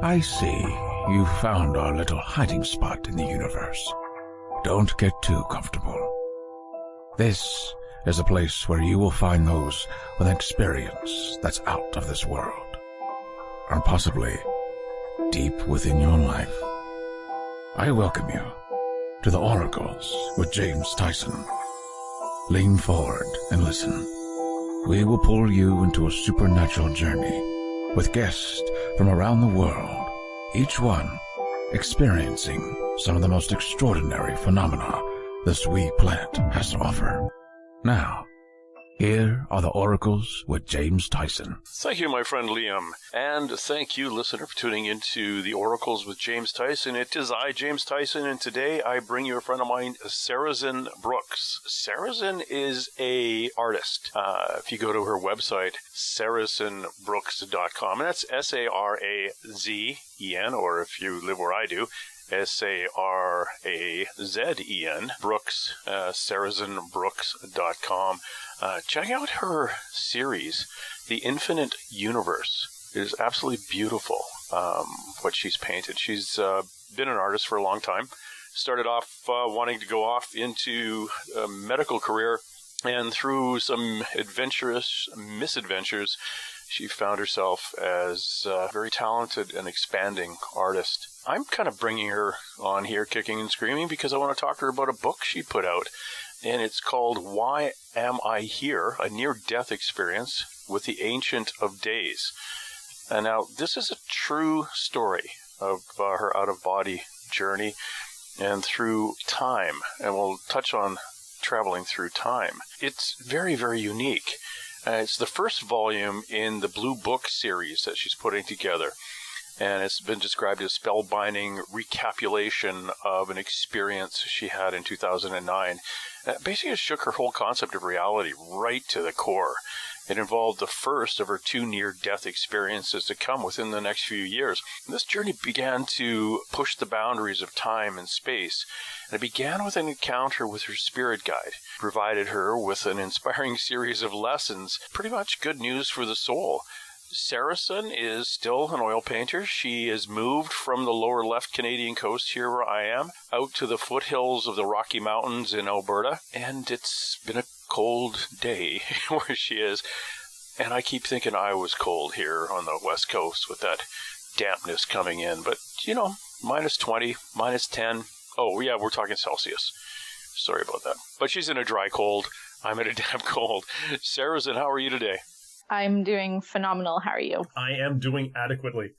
I see you found our little hiding spot in the universe. Don't get too comfortable. This is a place where you will find those with an experience that's out of this world, and possibly deep within your life. I welcome you to the Oracles with James Tyson. Lean forward and listen. We will pull you into a supernatural journey with guests from around the world, each one experiencing some of the most extraordinary phenomena this wee planet has to offer. Now, here are the Oracles with James Tyson. Thank you, my friend Liam. And thank you, listener, for tuning into the Oracles with James Tyson. It is I, James Tyson, and today I bring you a friend of mine, Sarazen Brooks. Sarazen is a artist. If you go to her website, sarazenbrooks.com, and that's S-A-R-A-Z-E-N, or if you live where I do, S-A-R-A-Z-E-N, Brooks, sarazenbrooks.com. Check out her series, The Infinite Universe. It is absolutely beautiful, what she's painted. She's been an artist for a long time. Started off wanting to go off into a medical career, and through some adventurous misadventures, she found herself as a very talented and expanding artist. I'm kind of bringing her on here kicking and screaming because I want to talk to her about a book she put out. And it's called Why Am I Here? A Near-Death Experience with the Ancient of Days. And now, this is a true story of her out-of-body journey and through time. And we'll touch on traveling through time. It's very, very unique. It's the first volume in the Blue Book series that she's putting together. And it's been described as spellbinding recapitulation of an experience she had in 2009. Basically, it shook her whole concept of reality right to the core. It involved the first of her two near-death experiences to come within the next few years. And this journey began to push the boundaries of time and space. And it began with an encounter with her spirit guide. It provided her with an inspiring series of lessons, pretty much good news for the soul. Sarazen is still an oil painter. She has moved from the lower left Canadian coast here where I am out to the foothills of the Rocky Mountains in Alberta. And it's been a cold day where she is. And I keep thinking I was cold here on the west coast with that dampness coming in. But, you know, minus 20, minus 10. Oh, yeah, we're talking Celsius. Sorry about that. But she's in a dry cold. I'm in a damp cold. Sarazen, how are you today? I'm doing phenomenal. How are you? I am doing adequately.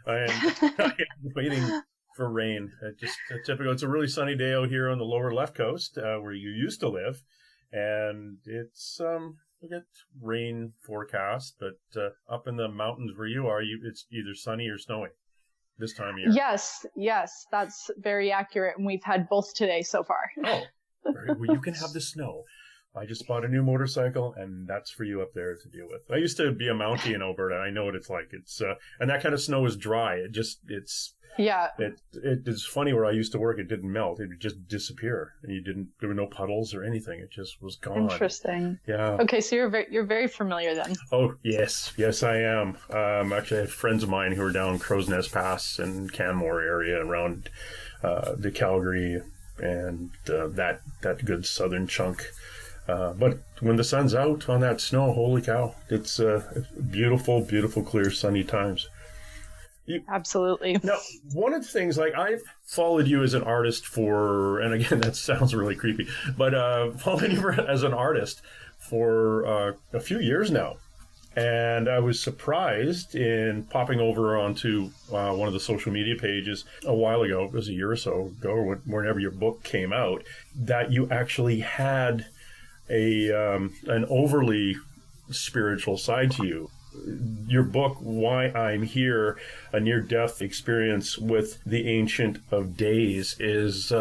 I am waiting for rain. Typical. It's a really sunny day out here on the lower left coast, where you used to live, and it's we get rain forecast. But up in the mountains where you are, it's either sunny or snowy this time of year. Yes, that's very accurate, and we've had both today so far. Oh, well, you can have the snow. I just bought a new motorcycle, and that's for you up there to deal with. I used to be a Mountie in Alberta. I know what it's like. It's and that kind of snow is dry. It is funny where I used to work. It didn't melt. It would just disappear, and there were no puddles or anything. It just was gone. Interesting. Yeah. Okay, so you're very familiar then. Oh yes, I am. Actually, I have friends of mine who are down Crow's Nest Pass and Canmore area around the Calgary and that good southern chunk. But when the sun's out on that snow, holy cow, it's beautiful, beautiful, clear, sunny times. Absolutely. Now, one of the things, like, I've followed you as an artist and again, that sounds really creepy, but followed you as an artist for a few years now. And I was surprised in popping over onto one of the social media pages a while ago, it was a year or so ago, or whenever your book came out, that you actually had an overly spiritual side to you. Your book, Why I'm Here, a Near-Death Experience with the Ancient of Days, is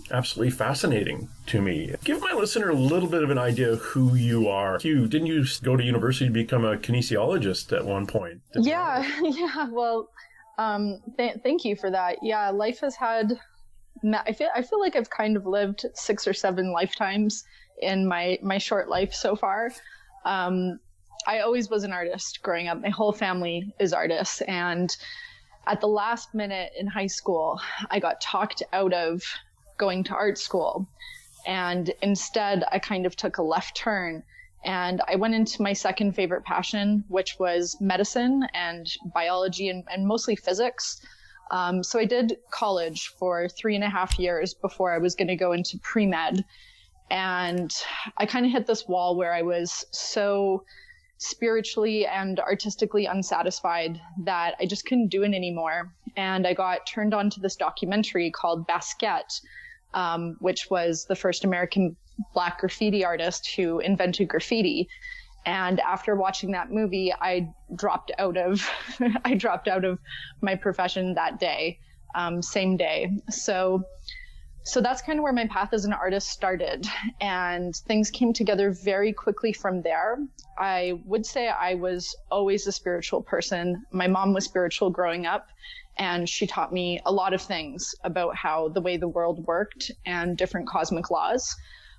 absolutely fascinating to me. Give my listener a little bit of an idea of who you are. Didn't you go to university to become a kinesiologist at one point? Yeah. Well, thank you for that. Yeah, life has had. I feel like I've kind of lived 6 or 7 lifetimes in my short life so far. I always was an artist growing up. My whole family is artists, and at the last minute in high school, I got talked out of going to art school. And instead, I kind of took a left turn and I went into my second favorite passion, which was medicine and biology and mostly physics. So I did college for 3.5 years before I was going to go into pre-med. And I kind of hit this wall where I was so spiritually and artistically unsatisfied that I just couldn't do it anymore. And I got turned on to this documentary called Basquiat, which was the first American Black graffiti artist who invented graffiti. And after watching that movie, I dropped out of my profession that day, same day. So that's kind of where my path as an artist started, and things came together very quickly from there. I would say I was always a spiritual person. My mom was spiritual growing up, and she taught me a lot of things about how the way the world worked and different cosmic laws.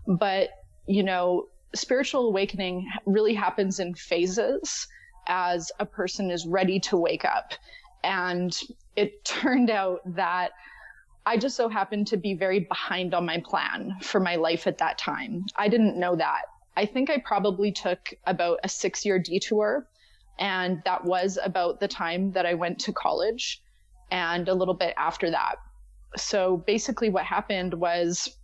But, you know, spiritual awakening really happens in phases as a person is ready to wake up. And it turned out that I just so happened to be very behind on my plan for my life at that time. I didn't know that. I think I probably took about a 6-year detour, and that was about the time that I went to college and a little bit after that. So basically what happened was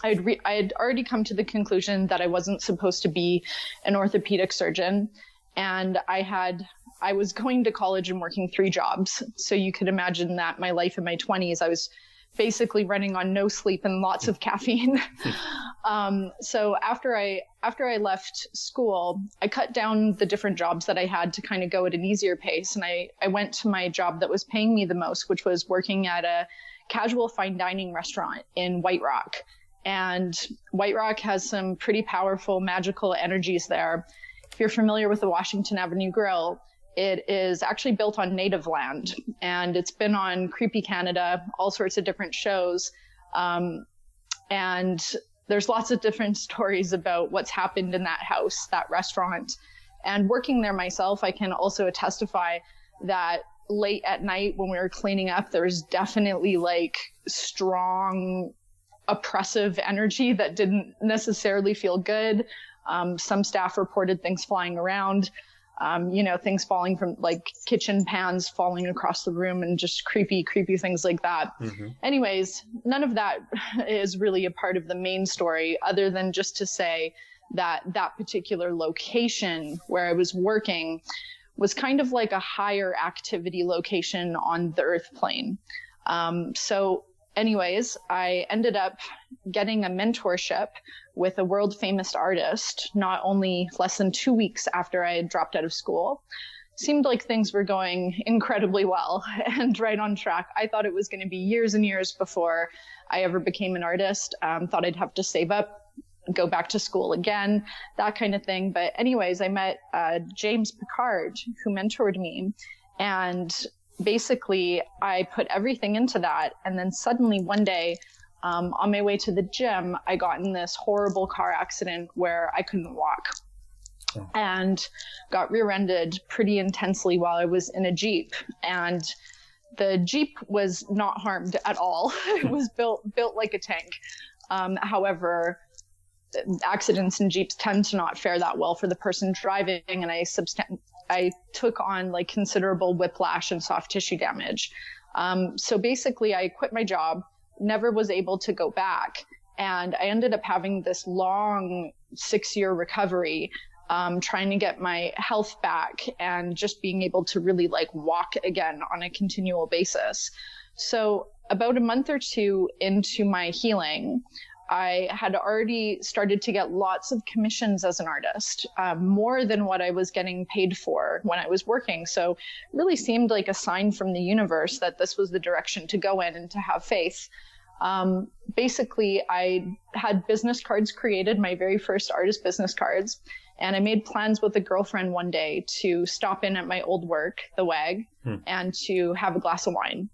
I had already come to the conclusion that I wasn't supposed to be an orthopedic surgeon, and I was going to college and working 3 jobs. So you could imagine that my life in my 20s, I was basically running on no sleep and lots of caffeine. So after I left school, I cut down the different jobs that I had to kind of go at an easier pace. And I went to my job that was paying me the most, which was working at a casual fine dining restaurant in White Rock. And White Rock has some pretty powerful magical energies there. If you're familiar with the Washington Avenue Grill, it is actually built on native land, and it's been on Creepy Canada, all sorts of different shows. And there's lots of different stories about what's happened in that house, that restaurant. And working there myself, I can also testify that late at night when we were cleaning up, there was definitely like strong, oppressive energy that didn't necessarily feel good. Some staff reported things flying around, things falling from like kitchen pans falling across the room and just creepy things like that. Mm-hmm. Anyways, none of that is really a part of the main story, other than just to say that that particular location where I was working was kind of like a higher activity location on the earth plane. So anyways, I ended up getting a mentorship with a world famous artist, not only less than 2 weeks after I had dropped out of school. Seemed like things were going incredibly well and right on track. I thought it was going to be years and years before I ever became an artist. Thought I'd have to save up, go back to school again, that kind of thing. But anyways, I met James Picard, who mentored me. And basically, I put everything into that. And then suddenly one day, on my way to the gym, I got in this horrible car accident where I couldn't walk and got rear-ended pretty intensely while I was in a Jeep. And the Jeep was not harmed at all. It was built like a tank. However, accidents in Jeeps tend to not fare that well for the person driving, and I took on like considerable whiplash and soft tissue damage. So basically I quit my job, never was able to go back. And I ended up having this long 6-year recovery, trying to get my health back and just being able to really like walk again on a continual basis. So about a month or 2 into my healing, I had already started to get lots of commissions as an artist, more than what I was getting paid for when I was working. So it really seemed like a sign from the universe that this was the direction to go in and to have faith. Basically, I had business cards created, my very first artist business cards, and I made plans with a girlfriend one day to stop in at my old work, the WAG, and to have a glass of wine.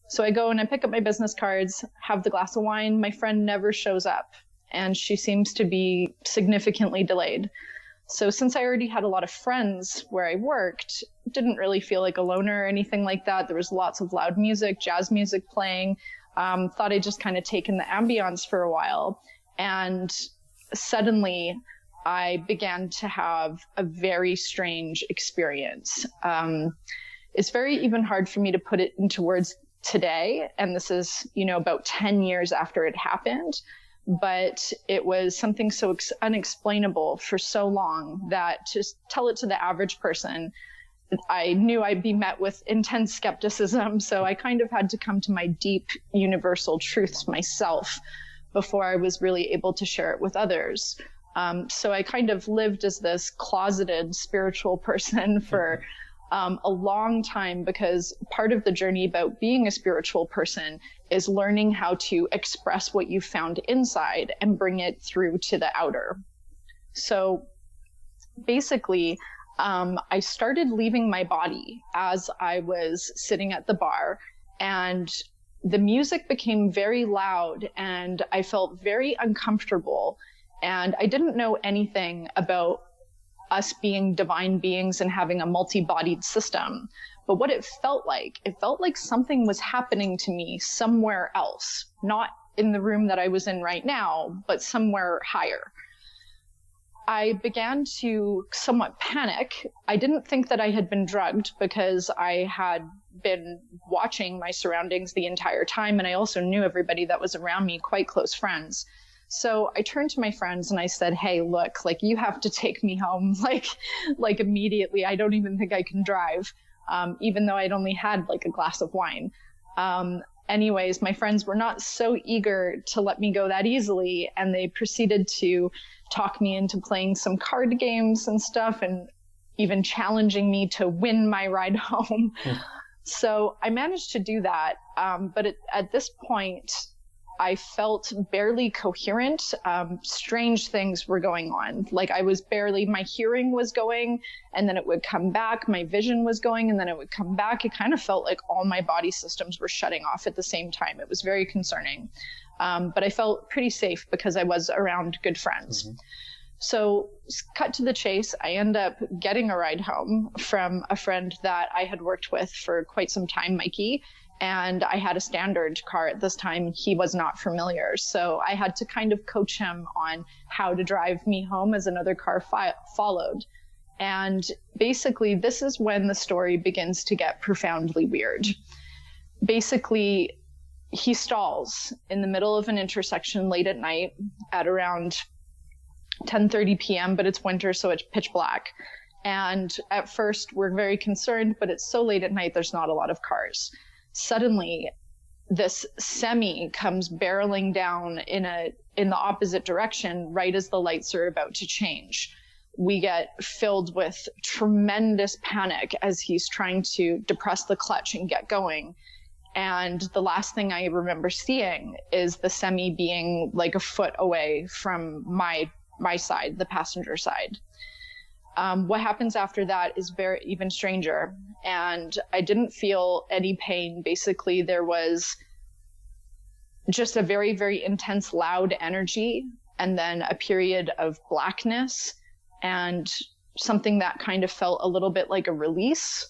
So I go and I pick up my business cards, have the glass of wine. My friend never shows up, and she seems to be significantly delayed. So since I already had a lot of friends where I worked, didn't really feel like a loner or anything like that. There was lots of loud music, jazz music playing. Thought I'd just kind of taken the ambiance for a while. And suddenly I began to have a very strange experience. It's very even hard for me to put it into words today. And this is, about 10 years after it happened. But it was something so unexplainable for so long that to tell it to the average person, I knew I'd be met with intense skepticism. So I kind of had to come to my deep universal truths myself before I was really able to share it with others. So I kind of lived as this closeted spiritual person for a long time, because part of the journey about being a spiritual person is learning how to express what you found inside and bring it through to the outer. So basically, I started leaving my body as I was sitting at the bar, and the music became very loud and I felt very uncomfortable. And I didn't know anything about us being divine beings and having a multi-bodied system. But what it felt like something was happening to me somewhere else, not in the room that I was in right now, but somewhere higher. I began to somewhat panic. I didn't think that I had been drugged because I had been watching my surroundings the entire time. And I also knew everybody that was around me, quite close friends. So I turned to my friends and I said, hey, look, you have to take me home, like immediately. I don't even think I can drive, even though I'd only had a glass of wine. Anyways, my friends were not so eager to let me go that easily. And they proceeded to talk me into playing some card games and stuff, and even challenging me to win my ride home. So I managed to do that. But at this point, I felt barely coherent. Strange things were going on. My hearing was going and then it would come back. My vision was going and then it would come back. It kind of felt like all my body systems were shutting off at the same time. It was very concerning. But I felt pretty safe because I was around good friends. Mm-hmm. So cut to the chase, I end up getting a ride home from a friend that I had worked with for quite some time, Mikey. And I had a standard car at this time. He was not familiar. So I had to kind of coach him on how to drive me home as another car followed. And basically, this is when the story begins to get profoundly weird. Basically, he stalls in the middle of an intersection late at night at around 10:30 p.m., but it's winter, so it's pitch black. And at first, we're very concerned, but it's so late at night, there's not a lot of cars. Suddenly, this semi comes barreling down in the opposite direction right as the lights are about to change. We get filled with tremendous panic as he's trying to depress the clutch and get going. And the last thing I remember seeing is the semi being a foot away from my side, the passenger side. What happens after that is even stranger. And I didn't feel any pain. Basically, there was just a very, very intense, loud energy, and then a period of blackness and something that kind of felt a little bit like a release,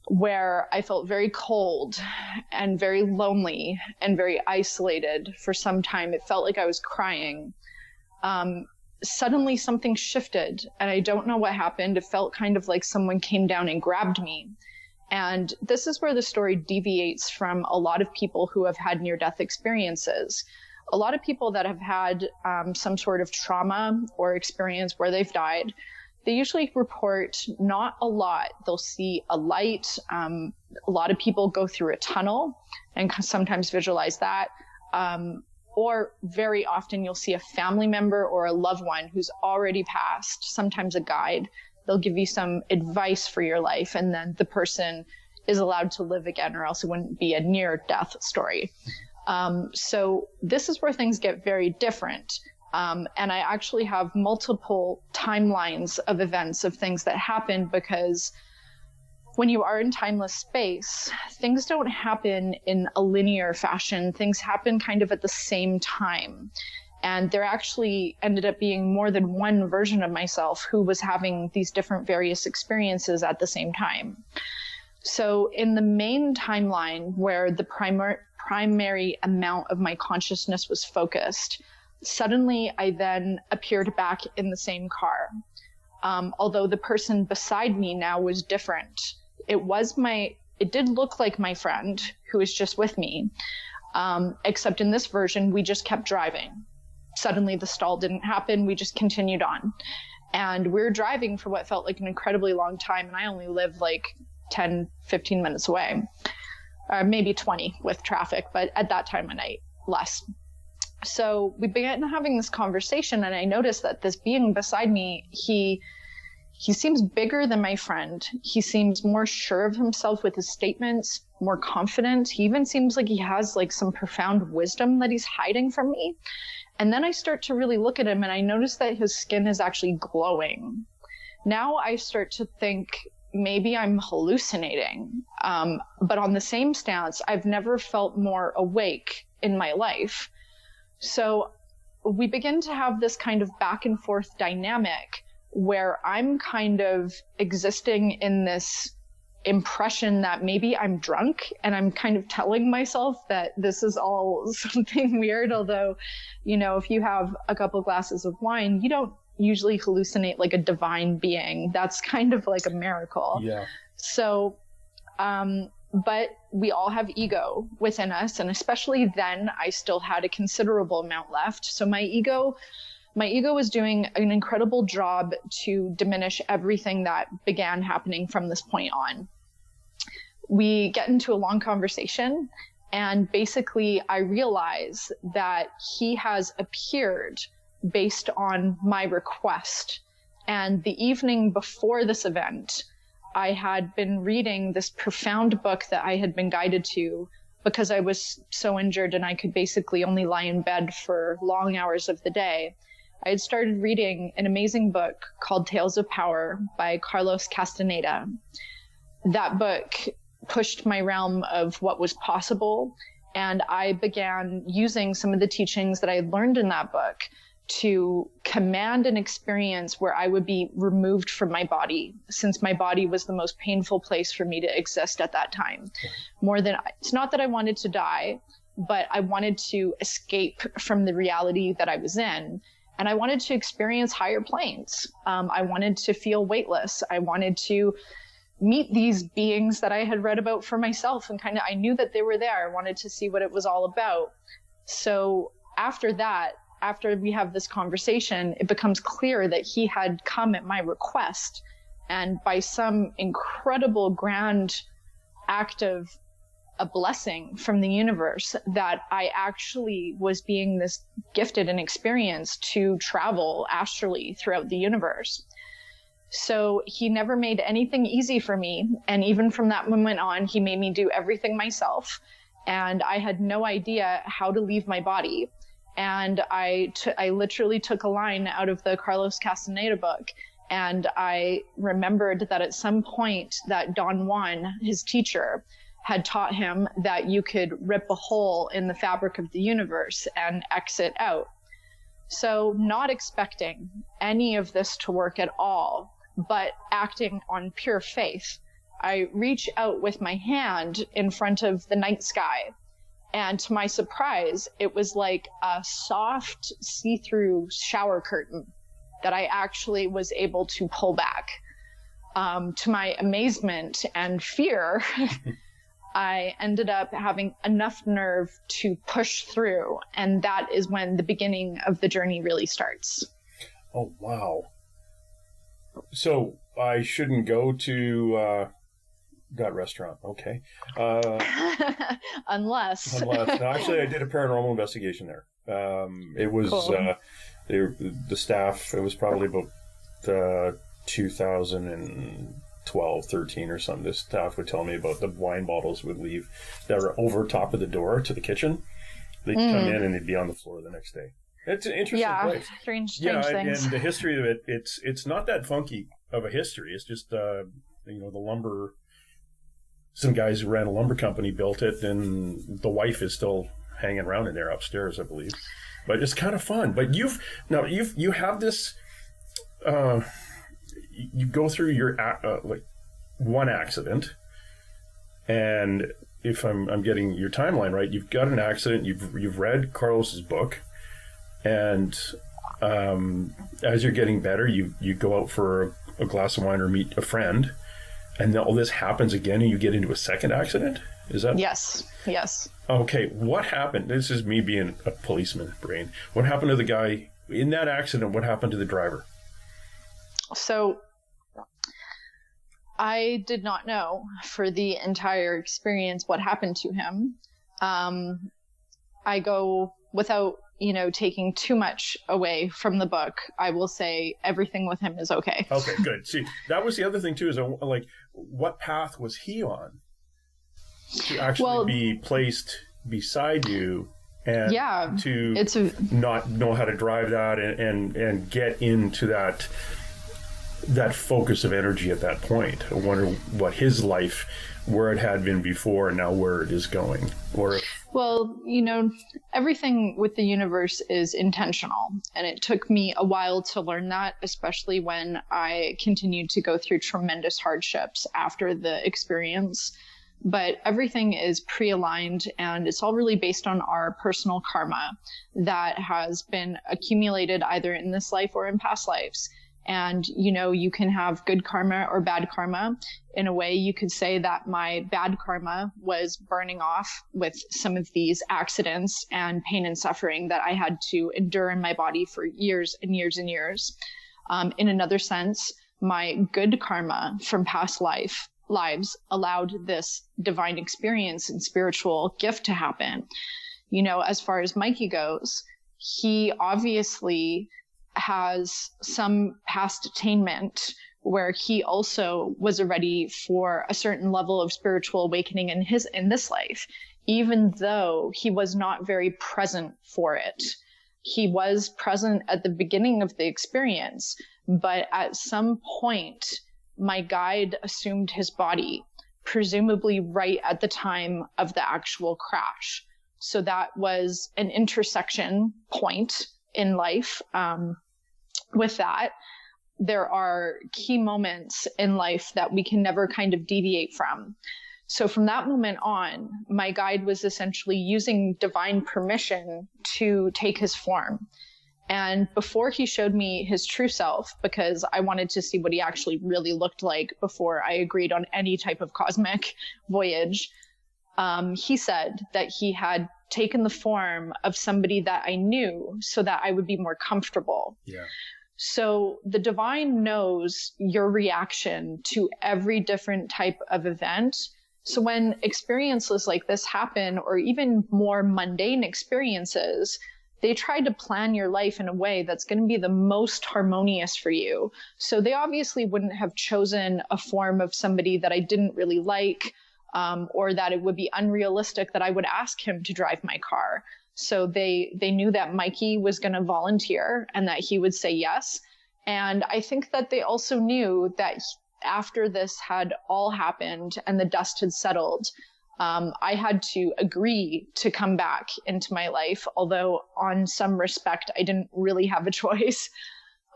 where I felt very cold and very lonely and very isolated for some time. It felt like I was crying. Suddenly something shifted and I don't know what happened. It felt kind of like someone came down and grabbed me. And this is where the story deviates from a lot of people who have had near-death experiences. A lot of people that have had some sort of trauma or experience where they've died, they usually report not a lot. They'll see a light. A lot of people go through a tunnel and sometimes visualize that. Or very often you'll see a family member or a loved one who's already passed, sometimes a guide. They'll give you some advice for your life, and then the person is allowed to live again, or else it wouldn't be a near-death story. So this is where things get very different. And I actually have multiple timelines of events of things that happened, because when you are in timeless space, things don't happen in a linear fashion. Things happen kind of at the same time. And there actually ended up being more than one version of myself who was having these different various experiences at the same time. So in the main timeline where the primary amount of my consciousness was focused, suddenly I then appeared back in the same car. Although the person beside me now was different. It did look like my friend who was just with me. Except in this version, we just kept driving. Suddenly the stall didn't happen. We just continued on. And we were driving for what felt like an incredibly long time. And I only lived like 10, 15 minutes away, or maybe 20 with traffic, but at that time of night, less. So we began having this conversation, and I noticed that this being beside me, he seems bigger than my friend. He seems more sure of himself with his statements, more confident. He even seems like he has like some profound wisdom that he's hiding from me. And then I start to really look at him, and I notice that his skin is actually glowing. Now I start to think maybe I'm hallucinating. But on the same stance, I've never felt more awake in my life. So we begin to have this kind of back and forth dynamic where I'm kind of existing in this impression that maybe I'm drunk, and I'm kind of telling myself that this is all something weird. Although, if you have a couple glasses of wine, you don't usually hallucinate like a divine being. That's kind of like a miracle. Yeah. So, but we all have ego within us. And especially then, I still had a considerable amount left. So my ego was doing an incredible job to diminish everything that began happening from this point on. We get into a long conversation, and basically I realize that he has appeared based on my request. And the evening before this event, I had been reading this profound book that I had been guided to because I was so injured and I could basically only lie in bed for long hours of the day. I had started reading an amazing book called Tales of Power by Carlos Castaneda. That book pushed my realm of what was possible, and I began using some of the teachings that I had learned in that book to command an experience where I would be removed from my body, since my body was the most painful place for me to exist at that time. It's not that I wanted to die, but I wanted to escape from the reality that I was in. And I wanted to experience higher planes. I wanted to feel weightless. I wanted to meet these beings that I had read about for myself, and I knew that they were there. I wanted to see what it was all about. So after that, after we have this conversation, it becomes clear that he had come at my request, and by some incredible grand act of a blessing from the universe, that I actually was being this gifted an experience to travel astrally throughout the universe. So he never made anything easy for me. And even from that moment on, he made me do everything myself. And I had no idea how to leave my body. And I literally took a line out of the Carlos Castaneda book. And I remembered that at some point that Don Juan, his teacher, had taught him that you could rip a hole in the fabric of the universe and exit out. So not expecting any of this to work at all, but acting on pure faith, I reach out with my hand in front of the night sky. And to my surprise, it was like a soft see-through shower curtain that I actually was able to pull back. To my amazement and fear, I ended up having enough nerve to push through. And that is when the beginning of the journey really starts. Oh, wow. So I shouldn't go to that restaurant. Okay. Unless. No, actually, I did a paranormal investigation there. It was cool. The staff, it was probably about 2012, 13 or something. The staff would tell me about the wine bottles would leave that were over top of the door to the kitchen. They'd come in and they'd be on the floor the next day. It's an interesting place. Strange things. And the history of it, it's not that funky of a history. It's just, the lumber, some guys who ran a lumber company built it, and the wife is still hanging around in there upstairs, I believe. but it's kind of fun. But you have this. You go through your like one accident, and if I'm getting your timeline right, you've got an accident. You've read Carlos's book, and as you're getting better, you go out for a glass of wine or meet a friend, and then all this happens again, and you get into a second accident. Is that? Yes. Okay, what happened? This is me being a policeman brain. What happened to the guy in that accident? What happened to the driver? So I did not know for the entire experience what happened to him. I go without, taking too much away from the book. I will say everything with him is okay. Okay, good. See, that was the other thing too, is like, what path was he on to actually be placed beside you and to not know how to drive that and get into that focus of energy at that point? I wonder what his life, where it had been before and now where it is going. Well, everything with the universe is intentional. And it took me a while to learn that, especially when I continued to go through tremendous hardships after the experience. But everything is pre-aligned, and it's all really based on our personal karma that has been accumulated either in this life or in past lives. And, you can have good karma or bad karma. In a way, you could say that my bad karma was burning off with some of these accidents and pain and suffering that I had to endure in my body for years and years and years. In another sense, my good karma from past lives allowed this divine experience and spiritual gift to happen. As far as Mikey goes, he obviously has some past attainment where he also was ready for a certain level of spiritual awakening in this life, even though he was not very present for it. He was present at the beginning of the experience, but at some point, my guide assumed his body, presumably right at the time of the actual crash. So that was an intersection point in life. With that, there are key moments in life that we can never kind of deviate from. So from that moment on, my guide was essentially using divine permission to take his form. And before he showed me his true self, because I wanted to see what he actually really looked like before I agreed on any type of cosmic voyage, he said that he had taken the form of somebody that I knew so that I would be more comfortable. Yeah. So the divine knows your reaction to every different type of event. So when experiences like this happen, or even more mundane experiences, they try to plan your life in a way that's going to be the most harmonious for you. So they obviously wouldn't have chosen a form of somebody that I didn't really like, or that it would be unrealistic that I would ask him to drive my car. So they knew that Mikey was going to volunteer and that he would say yes. And I think that they also knew that after this had all happened and the dust had settled, I had to agree to come back into my life, although on some respect, I didn't really have a choice.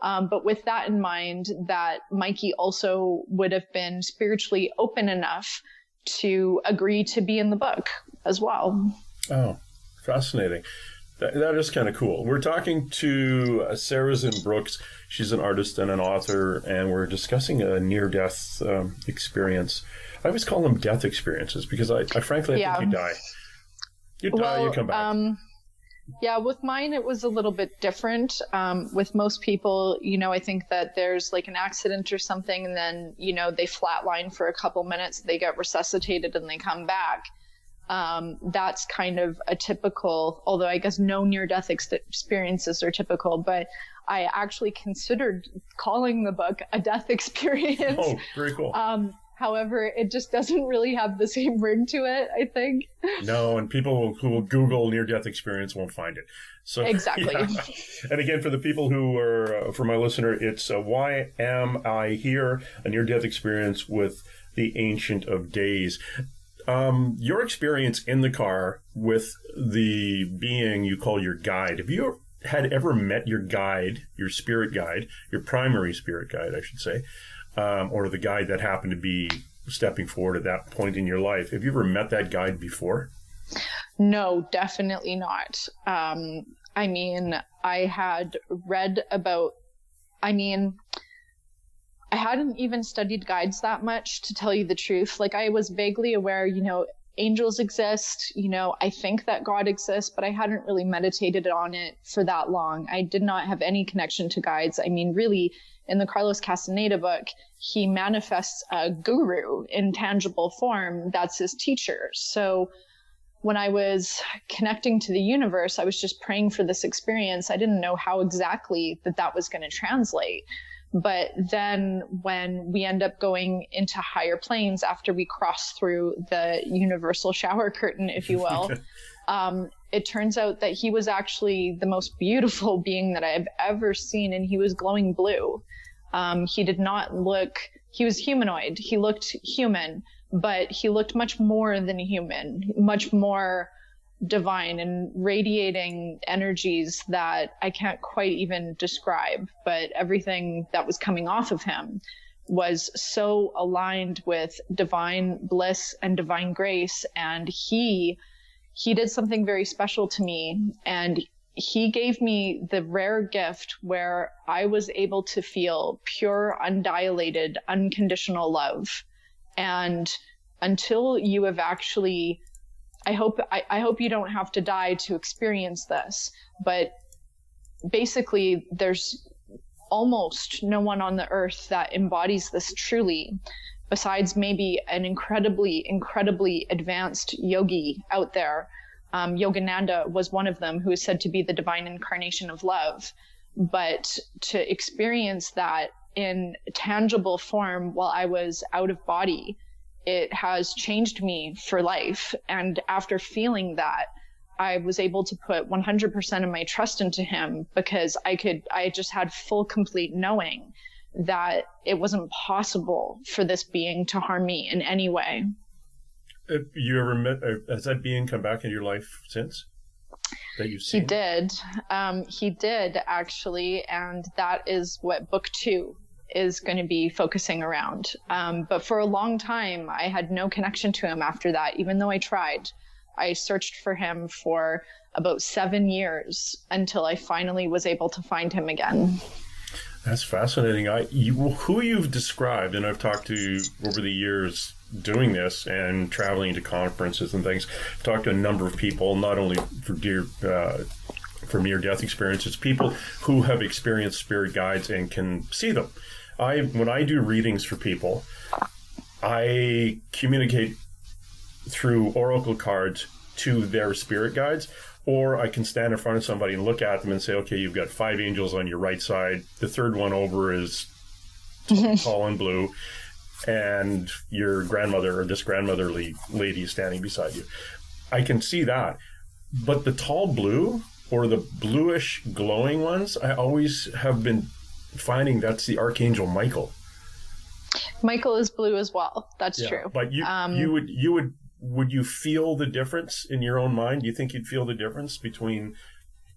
But with that in mind, that Mikey also would have been spiritually open enough to agree to be in the book as well. Oh, fascinating. That is kind of cool. We're talking to Sarazen Brooks. She's an artist and an author, and we're discussing a near-death experience. I always call them death experiences because I frankly think you die. You die, you come back. Yeah, with mine, it was a little bit different. With most people, I think that there's like an accident or something, and then, they flatline for a couple minutes, they get resuscitated and they come back. That's kind of a typical, although I guess no near-death experiences are typical, but I actually considered calling the book a death experience. Oh, very cool. However, it just doesn't really have the same ring to it, I think. No, and people who will Google near-death experience won't find it. So exactly. Yeah. And again, for the people who are, for my listener, it's Why Am I Here? A near-death experience with the Ancient of Days. Your experience in the car with the being you call your guide, have you had ever met your guide, your spirit guide, your primary spirit guide, I should say, or the guide that happened to be stepping forward at that point in your life, have you ever met that guide before? No, definitely not. I mean, I had read about, I hadn't even studied guides that much, to tell you the truth. Like, I was vaguely aware, angels exist, I think that God exists, but I hadn't really meditated on it for that long. I did not have any connection to guides. I mean, really, in the Carlos Castaneda book, he manifests a guru in tangible form. That's his teacher. So when I was connecting to the universe, I was just praying for this experience. I didn't know how exactly that was going to translate. But then when we end up going into higher planes after we cross through the universal shower curtain, if you will, it turns out that he was actually the most beautiful being that I've ever seen. And he was glowing blue. He did not look, he was humanoid. He looked human, but he looked much more than human, much more divine and radiating energies that I can't quite even describe. But everything that was coming off of him was so aligned with divine bliss and divine grace. And he did something very special to me. And he gave me the rare gift where I was able to feel pure, undilated, unconditional love. And until you have actually, I hope you don't have to die to experience this, but basically there's almost no one on the earth that embodies this truly, besides maybe an incredibly, incredibly advanced yogi out there. Yogananda was one of them, who is said to be the divine incarnation of love. But to experience that in tangible form while I was out of body, it has changed me for life. And after feeling that, I was able to put 100% of my trust into him, because I just had full, complete knowing that it wasn't possible for this being to harm me in any way. You ever met, has that being come back into your life since that you've seen? He did actually. And that is what book 2 is going to be focusing around. But for a long time, I had no connection to him after that, even though I tried. I searched for him for about 7 years until I finally was able to find him again. That's fascinating. Who you've described, and I've talked to over the years doing this and traveling to conferences and things, I've talked to a number of people, not only for near-death experiences, people who have experienced spirit guides and can see them. When I do readings for people, I communicate through oracle cards to their spirit guides, or I can stand in front of somebody and look at them and say, okay, you've got 5 angels on your right side. The third one over is tall and blue, and your grandmother or this grandmotherly lady is standing beside you. I can see that. But the tall blue or the bluish glowing ones, I always have been finding that's the Archangel Michael. Michael is blue as well. That's true. But would you feel the difference in your own mind? Do you think you'd feel the difference between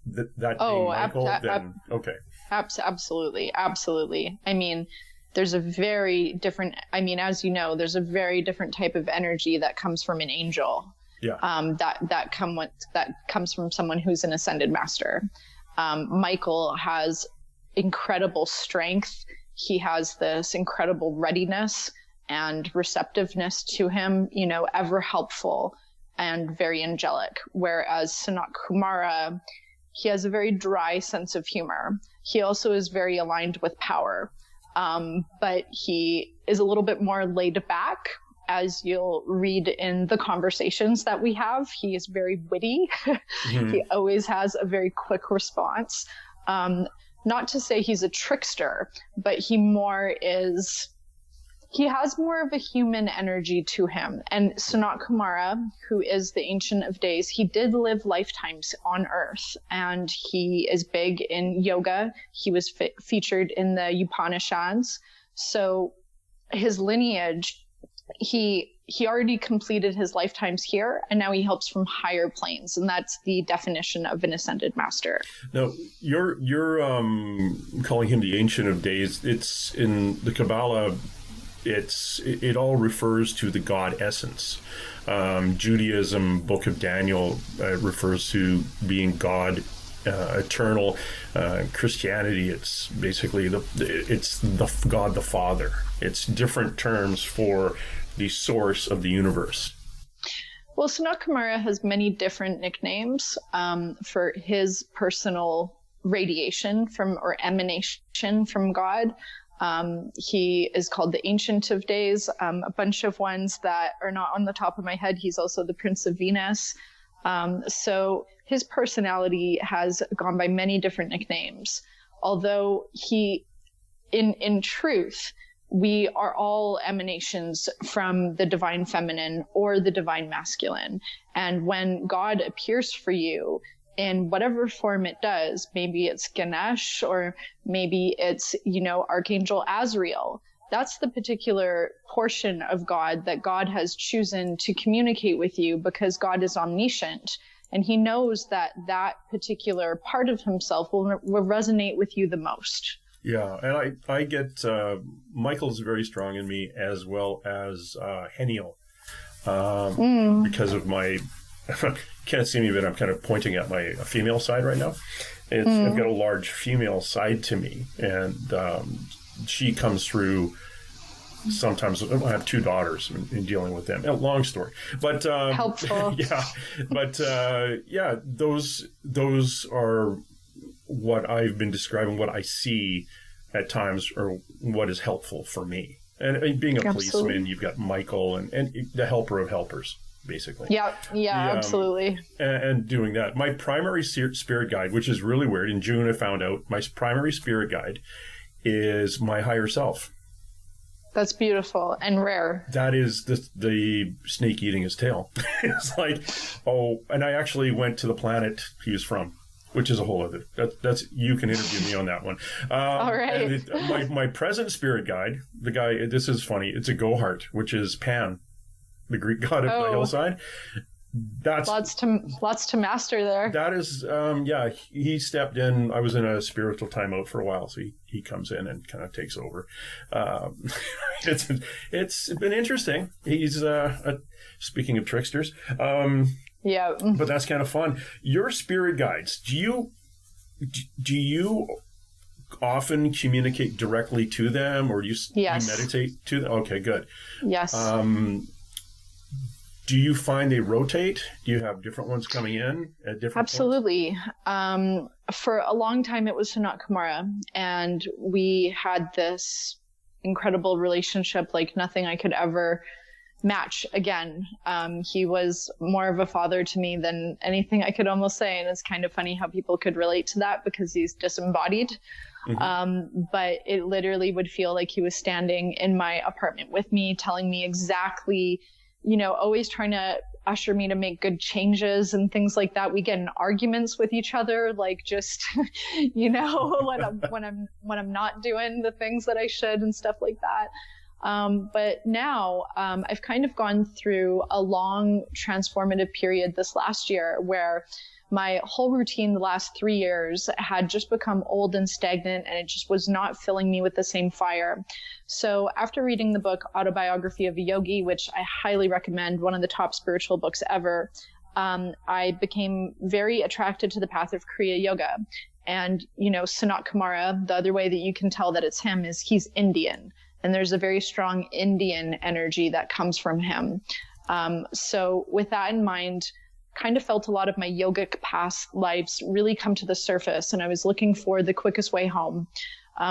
that being Michael? Okay. Absolutely. Absolutely. I mean, there's a very different, as you know, there's a very different type of energy that comes from an angel. Yeah. That comes from someone who's an ascended master. Michael has incredible strength. He has this incredible readiness and receptiveness to him, ever helpful and very angelic. Whereas Sanat Kumara, he has a very dry sense of humor. He also is very aligned with power. But he is a little bit more laid back, as you'll read in the conversations that we have. He is very witty. Mm-hmm. He always has a very quick response. Not to say he's a trickster, but he has more of a human energy to him. And Sanat Kumara, who is the Ancient of Days, he did live lifetimes on Earth, and he is big in yoga. He was featured in the Upanishads. So his lineage, he he already completed his lifetimes here, and now he helps from higher planes, and that's the definition of an ascended master. Now, you're calling him the Ancient of Days. It's in the Kabbalah. It all refers to the God essence. Judaism, Book of Daniel, refers to being God, eternal. Christianity, it's basically the God the Father. It's different terms for the source of the universe. Well, Sanat Kumara has many different nicknames for his personal radiation or emanation from God. He is called the Ancient of Days. A bunch of ones that are not on the top of my head. He's also the Prince of Venus. So his personality has gone by many different nicknames, although in truth, we are all emanations from the divine feminine or the divine masculine. And when God appears for you in whatever form it does, maybe it's Ganesh or maybe it's, Archangel Azrael, that's the particular portion of God that God has chosen to communicate with you, because God is omniscient. And he knows that particular part of himself will resonate with you the most. Yeah, and I get Michael's very strong in me, as well as Heniel, because of my can't see me, but I'm kind of pointing at my female side right now. I've got a large female side to me, and she comes through. Sometimes I have two daughters in dealing with them. Long story, but helpful. Yeah, but those are what I've been describing, what I see at times, or what is helpful for me. And being a policeman, you've got Michael and the helper of helpers, basically. Yeah, absolutely. And doing that. My primary spirit guide, which is really weird, in June I found out, my primary spirit guide is my higher self. That's beautiful and rare. That is the snake eating his tail. It's like, and I actually went to the planet he was from, which is a whole other. That's you can interview me on that one. All right. My present spirit guide, the guy. This is funny. It's a Gohart, which is Pan, the Greek god of the hillside. That's lots to master there. That is, he stepped in. I was in a spiritual timeout for a while, so he comes in and kind of takes over. It's been interesting. He's speaking of tricksters. Yeah, but that's kind of fun. Your spirit guides. Do you often communicate directly to them, or do you meditate to them? Okay, good. Yes. Do you find they rotate? Do you have different ones coming in at different Absolutely. For a long time, it was Sanat Kumara, and we had this incredible relationship like nothing I could ever match again. He was more of a father to me than anything I could almost say, and it's kind of funny how people could relate to that because he's disembodied. Mm-hmm. But it literally would feel like he was standing in my apartment with me, telling me exactly, always trying to usher me to make good changes and things like that. We get in arguments with each other, like just, when I'm not doing the things that I should and stuff like that. But now, I've kind of gone through a long transformative period this last year where my whole routine the last 3 years had just become old and stagnant, and it just was not filling me with the same fire. So after reading the book Autobiography of a Yogi, which I highly recommend, one of the top spiritual books ever, I became very attracted to the path of Kriya Yoga. And, Sanat Kumara, the other way that you can tell that it's him is he's Indian. And there's a very strong Indian energy that comes from him. So with that in mind, kind of felt a lot of my yogic past lives really come to the surface, and I was looking for the quickest way home,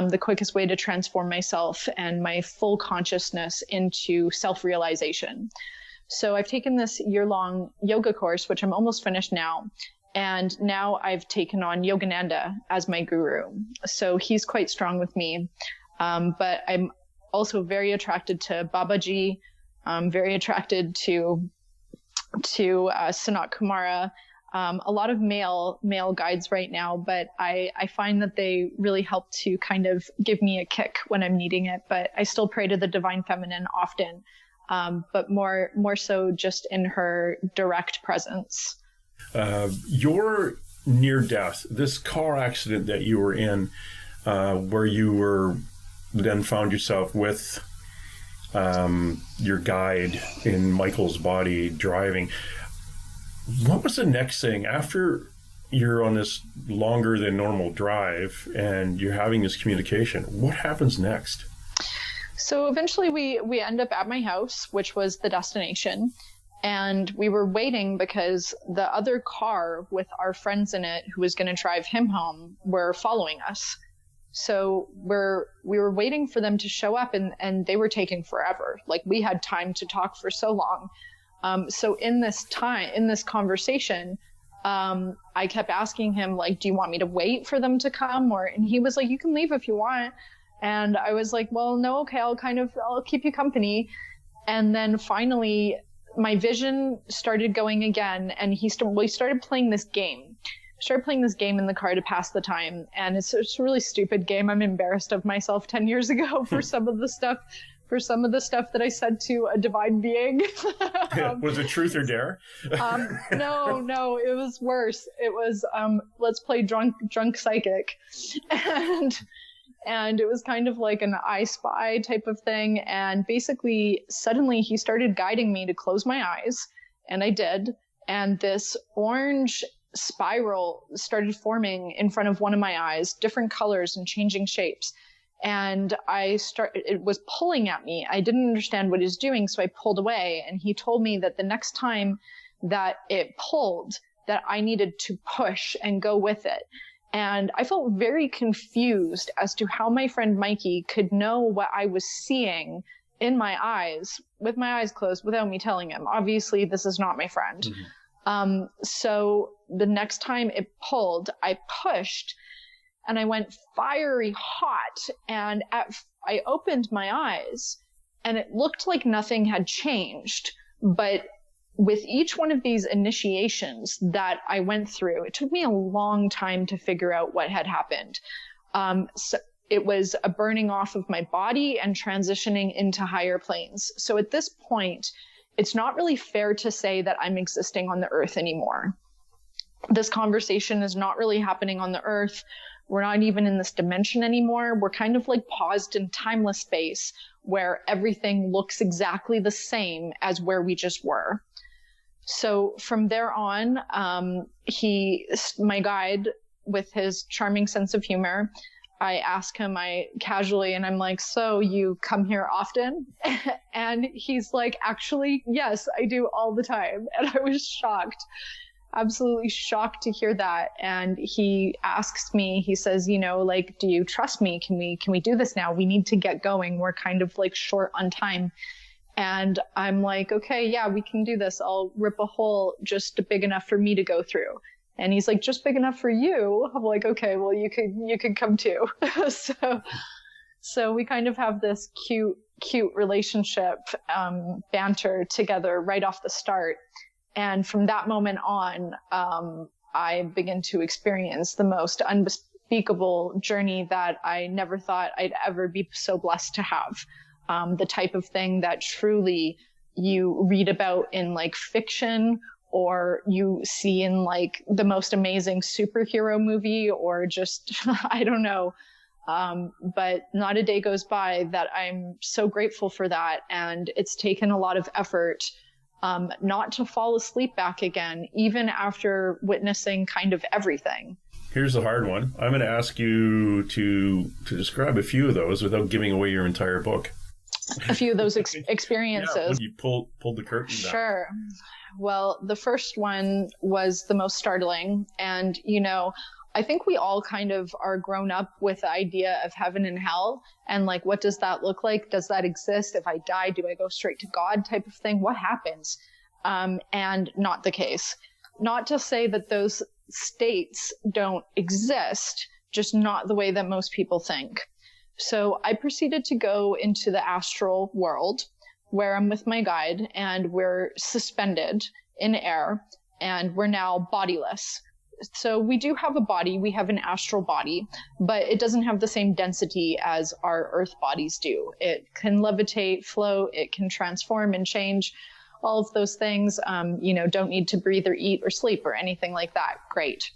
the quickest way to transform myself and my full consciousness into self-realization. So I've taken this year-long yoga course, which I'm almost finished now, and now I've taken on Yogananda as my guru. So he's quite strong with me, but I'm also very attracted to Babaji. I'm very attracted to Sanat Kumara, a lot of male guides right now, but I find that they really help to kind of give me a kick when I'm needing it. But I still pray to the divine feminine often. but more so just in her direct presence. Your near death, this car accident that you were in, where you were then found yourself with your guide in Michael's body driving. What was the next thing after you're on this longer than normal drive and you're having this communication? What happens next? So eventually we end up at my house, which was the destination. And we were waiting because the other car with our friends in it who was going to drive him home were following us. So we were waiting for them to show up, and they were taking forever. Like, we had time to talk for so long. So in this conversation, I kept asking him, like, do you want me to wait for them to come? And he was like, you can leave if you want. And I was like, well, no, okay, I'll keep you company. And then finally my vision started going again, and we started playing this game. In the car to pass the time. And it's a really stupid game. I'm embarrassed of myself 10 years ago for some of the stuff that I said to a divine being. Was it truth or dare? No, it was worse. It was, let's play drunk psychic. And it was kind of like an I Spy type of thing. And basically, suddenly he started guiding me to close my eyes. And I did. And this orange spiral started forming in front of one of my eyes, different colors and changing shapes. And it was pulling at me. I didn't understand what it was doing, so I pulled away. And he told me that the next time that it pulled, that I needed to push and go with it. And I felt very confused as to how my friend Mikey could know what I was seeing in my eyes, with my eyes closed, without me telling him. Obviously, this is not my friend. Mm-hmm. So the next time it pulled, I pushed and I went fiery hot, and I opened my eyes and it looked like nothing had changed. But with each one of these initiations that I went through, it took me a long time to figure out what had happened. So it was a burning off of my body and transitioning into higher planes. So at this point, it's not really fair to say that I'm existing on the earth anymore. This conversation is not really happening on the earth. We're not even in this dimension anymore. We're kind of like paused in timeless space where everything looks exactly the same as where we just were. So from there on, my guide, with his charming sense of humor, I ask him, casually, and I'm like, so you come here often? And he's like, actually, yes, I do all the time. And I was shocked, absolutely shocked to hear that. And he asks me, he says, like, do you trust me? Can we do this now? We need to get going. We're kind of like short on time. And I'm like, okay, yeah, we can do this. I'll rip a hole just big enough for me to go through. And he's like, just big enough for you? I'm like, okay, well, you could come too. So we kind of have this cute relationship, banter together right off the start. And from that moment on, I begin to experience the most unspeakable journey that I never thought I'd ever be so blessed to have. The type of thing that truly you read about in like fiction, or you see in like the most amazing superhero movie, or just, I don't know. But not a day goes by that I'm so grateful for that. And it's taken a lot of effort, not to fall asleep back again, even after witnessing kind of everything. Here's the hard one. I'm going to ask you to describe a few of those without giving away your entire book. A few of those experiences. Yeah, when you pulled the curtain down. Sure. Well, the first one was the most startling. And, I think we all kind of are grown up with the idea of heaven and hell. And like, what does that look like? Does that exist? If I die, do I go straight to God type of thing? What happens? And not the case. Not to say that those states don't exist, just not the way that most people think. So I proceeded to go into the astral world, where I'm with my guide, and we're suspended in air, and we're now bodiless. So we do have a body, we have an astral body, but it doesn't have the same density as our earth bodies do. It can levitate, float, it can transform and change, all of those things. Don't need to breathe or eat or sleep or anything like that. Great.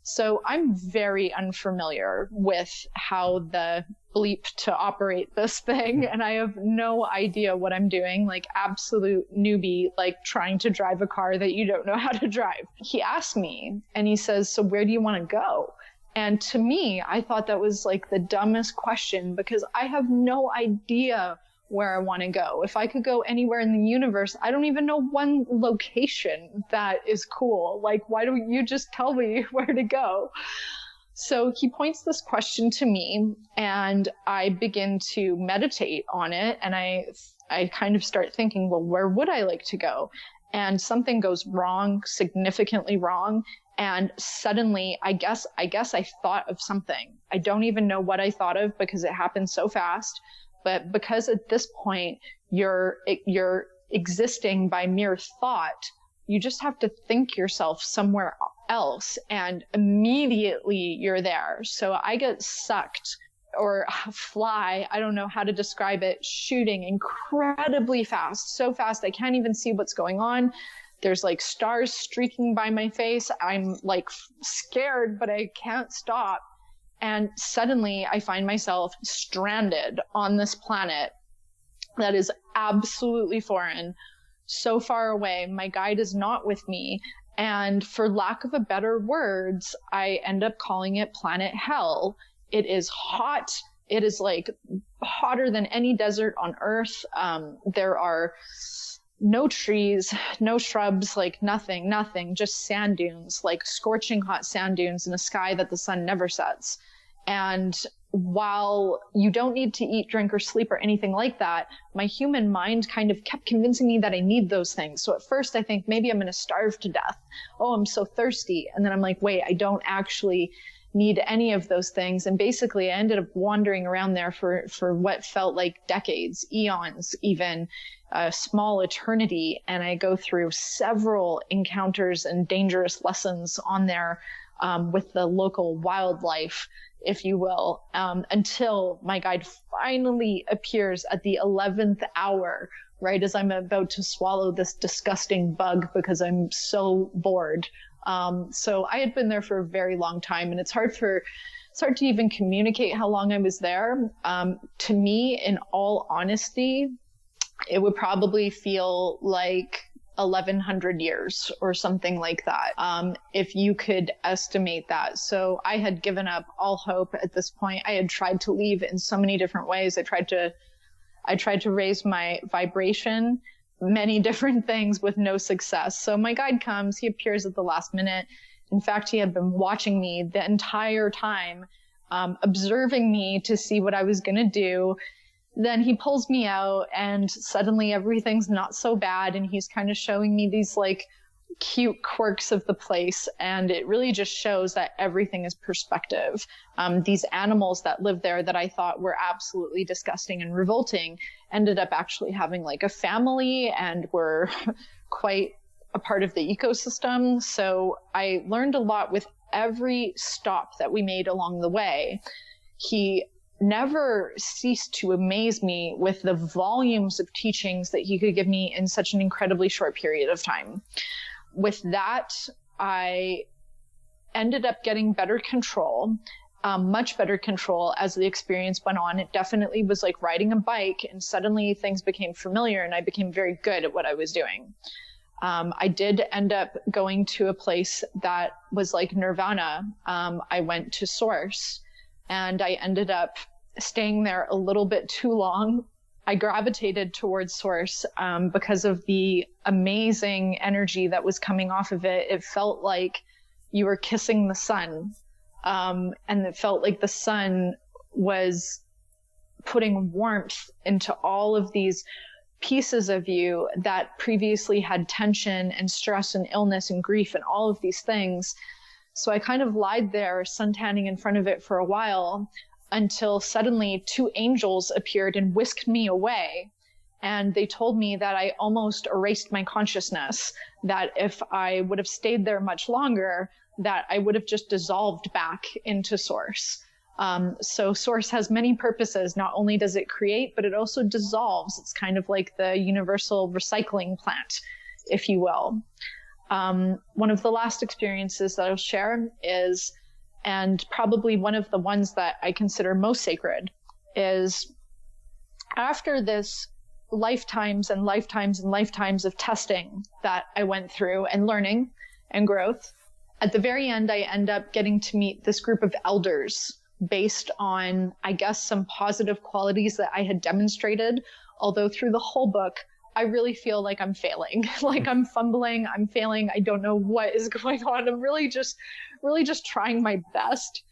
So I'm very unfamiliar with how the bleep to operate this thing, and I have no idea what I'm doing, like absolute newbie, like trying to drive a car that you don't know how to drive. He asked me and he says, so where do you want to go? And to me, I thought that was like the dumbest question, because I have no idea where I want to go. If I could go anywhere in the universe, I don't even know one location that is cool. Like, why don't you just tell me where to go? So he points this question to me, and I begin to meditate on it. And I kind of start thinking, well, where would I like to go? And something goes wrong, significantly wrong. And suddenly, I guess I thought of something. I don't even know what I thought of, because it happened so fast. But because at this point, you're existing by mere thought, you just have to think yourself somewhere else, and immediately you're there. So I get sucked, or fly, I don't know how to describe it, shooting incredibly fast, so fast I can't even see what's going on. There's like stars streaking by my face. I'm like scared, but I can't stop. And suddenly I find myself stranded on this planet that is absolutely foreign, so far away. My guide is not with me. And for lack of a better words, I end up calling it Planet Hell. It is hot. It is like hotter than any desert on Earth. There are no trees, no shrubs, like nothing, just sand dunes, like scorching hot sand dunes in a sky that the sun never sets. And while you don't need to eat, drink, or sleep or anything like that, my human mind kind of kept convincing me that I need those things. So at first I think maybe I'm going to starve to death. Oh, I'm so thirsty. And then I'm like, wait, I don't actually need any of those things. And basically I ended up wandering around there for what felt like decades, eons, even a small eternity. And I go through several encounters and dangerous lessons on there with the local wildlife, if you will, until my guide finally appears at the 11th hour, right as I'm about to swallow this disgusting bug because I'm so bored. So I had been there for a very long time, and it's hard to even communicate how long I was there. To me, in all honesty, it would probably feel like 1100 years or something like that, if you could estimate that. So I had given up all hope at this point. I had tried to leave in so many different ways. I tried to raise my vibration, many different things, with no success. So my guide comes, he appears at the last minute. In fact, he had been watching me the entire time, observing me to see what I was going to do. Then he pulls me out, and suddenly everything's not so bad. And he's kind of showing me these like cute quirks of the place. And it really just shows that everything is perspective. These animals that live there that I thought were absolutely disgusting and revolting ended up actually having like a family and were quite a part of the ecosystem. So I learned a lot with every stop that we made along the way. He never ceased to amaze me with the volumes of teachings that he could give me in such an incredibly short period of time. With that, I ended up getting better control, much better control as the experience went on. It definitely was like riding a bike, and suddenly things became familiar and I became very good at what I was doing. I did end up going to a place that was like nirvana. I went to Source. And I ended up staying there a little bit too long. I gravitated towards Source because of the amazing energy that was coming off of it. It felt like you were kissing the sun. And it felt like the sun was putting warmth into all of these pieces of you that previously had tension and stress and illness and grief and all of these things. So I kind of lied there, suntanning in front of it for a while, until suddenly 2 angels appeared and whisked me away. And they told me that I almost erased my consciousness, that if I would have stayed there much longer, that I would have just dissolved back into source. So source has many purposes. Not only does it create, but it also dissolves. It's kind of like the universal recycling plant, if you will. One of the last experiences that I'll share is, and probably one of the ones that I consider most sacred, is after this lifetimes and lifetimes and lifetimes of testing that I went through and learning and growth, at the very end, I end up getting to meet this group of elders based on, I guess, some positive qualities that I had demonstrated. Although through the whole book, I really feel like I'm failing, like I'm fumbling, I'm failing. I don't know what is going on. I'm really just trying my best.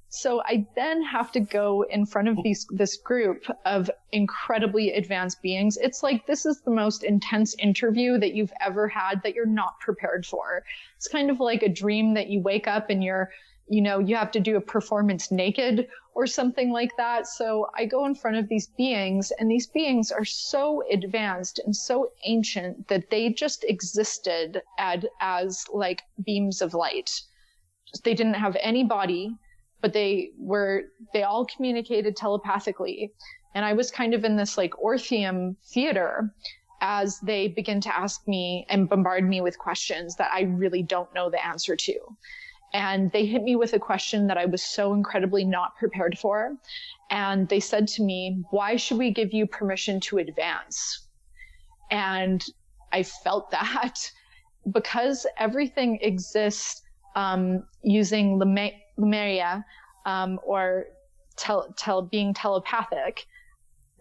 So I then have to go in front of this group of incredibly advanced beings. It's like, this is the most intense interview that you've ever had that you're not prepared for. It's kind of like a dream that you wake up and you have to do a performance naked or something like that. So I go in front of these beings, and these beings are so advanced and so ancient that they just existed as like beams of light. They didn't have any body, but they all communicated telepathically. And I was kind of in this like Orpheum theater as they begin to ask me and bombard me with questions that I really don't know the answer to. And they hit me with a question that I was so incredibly not prepared for. And they said to me, "Why should we give you permission to advance?" And I felt that because everything exists using Lemuria, or being telepathic,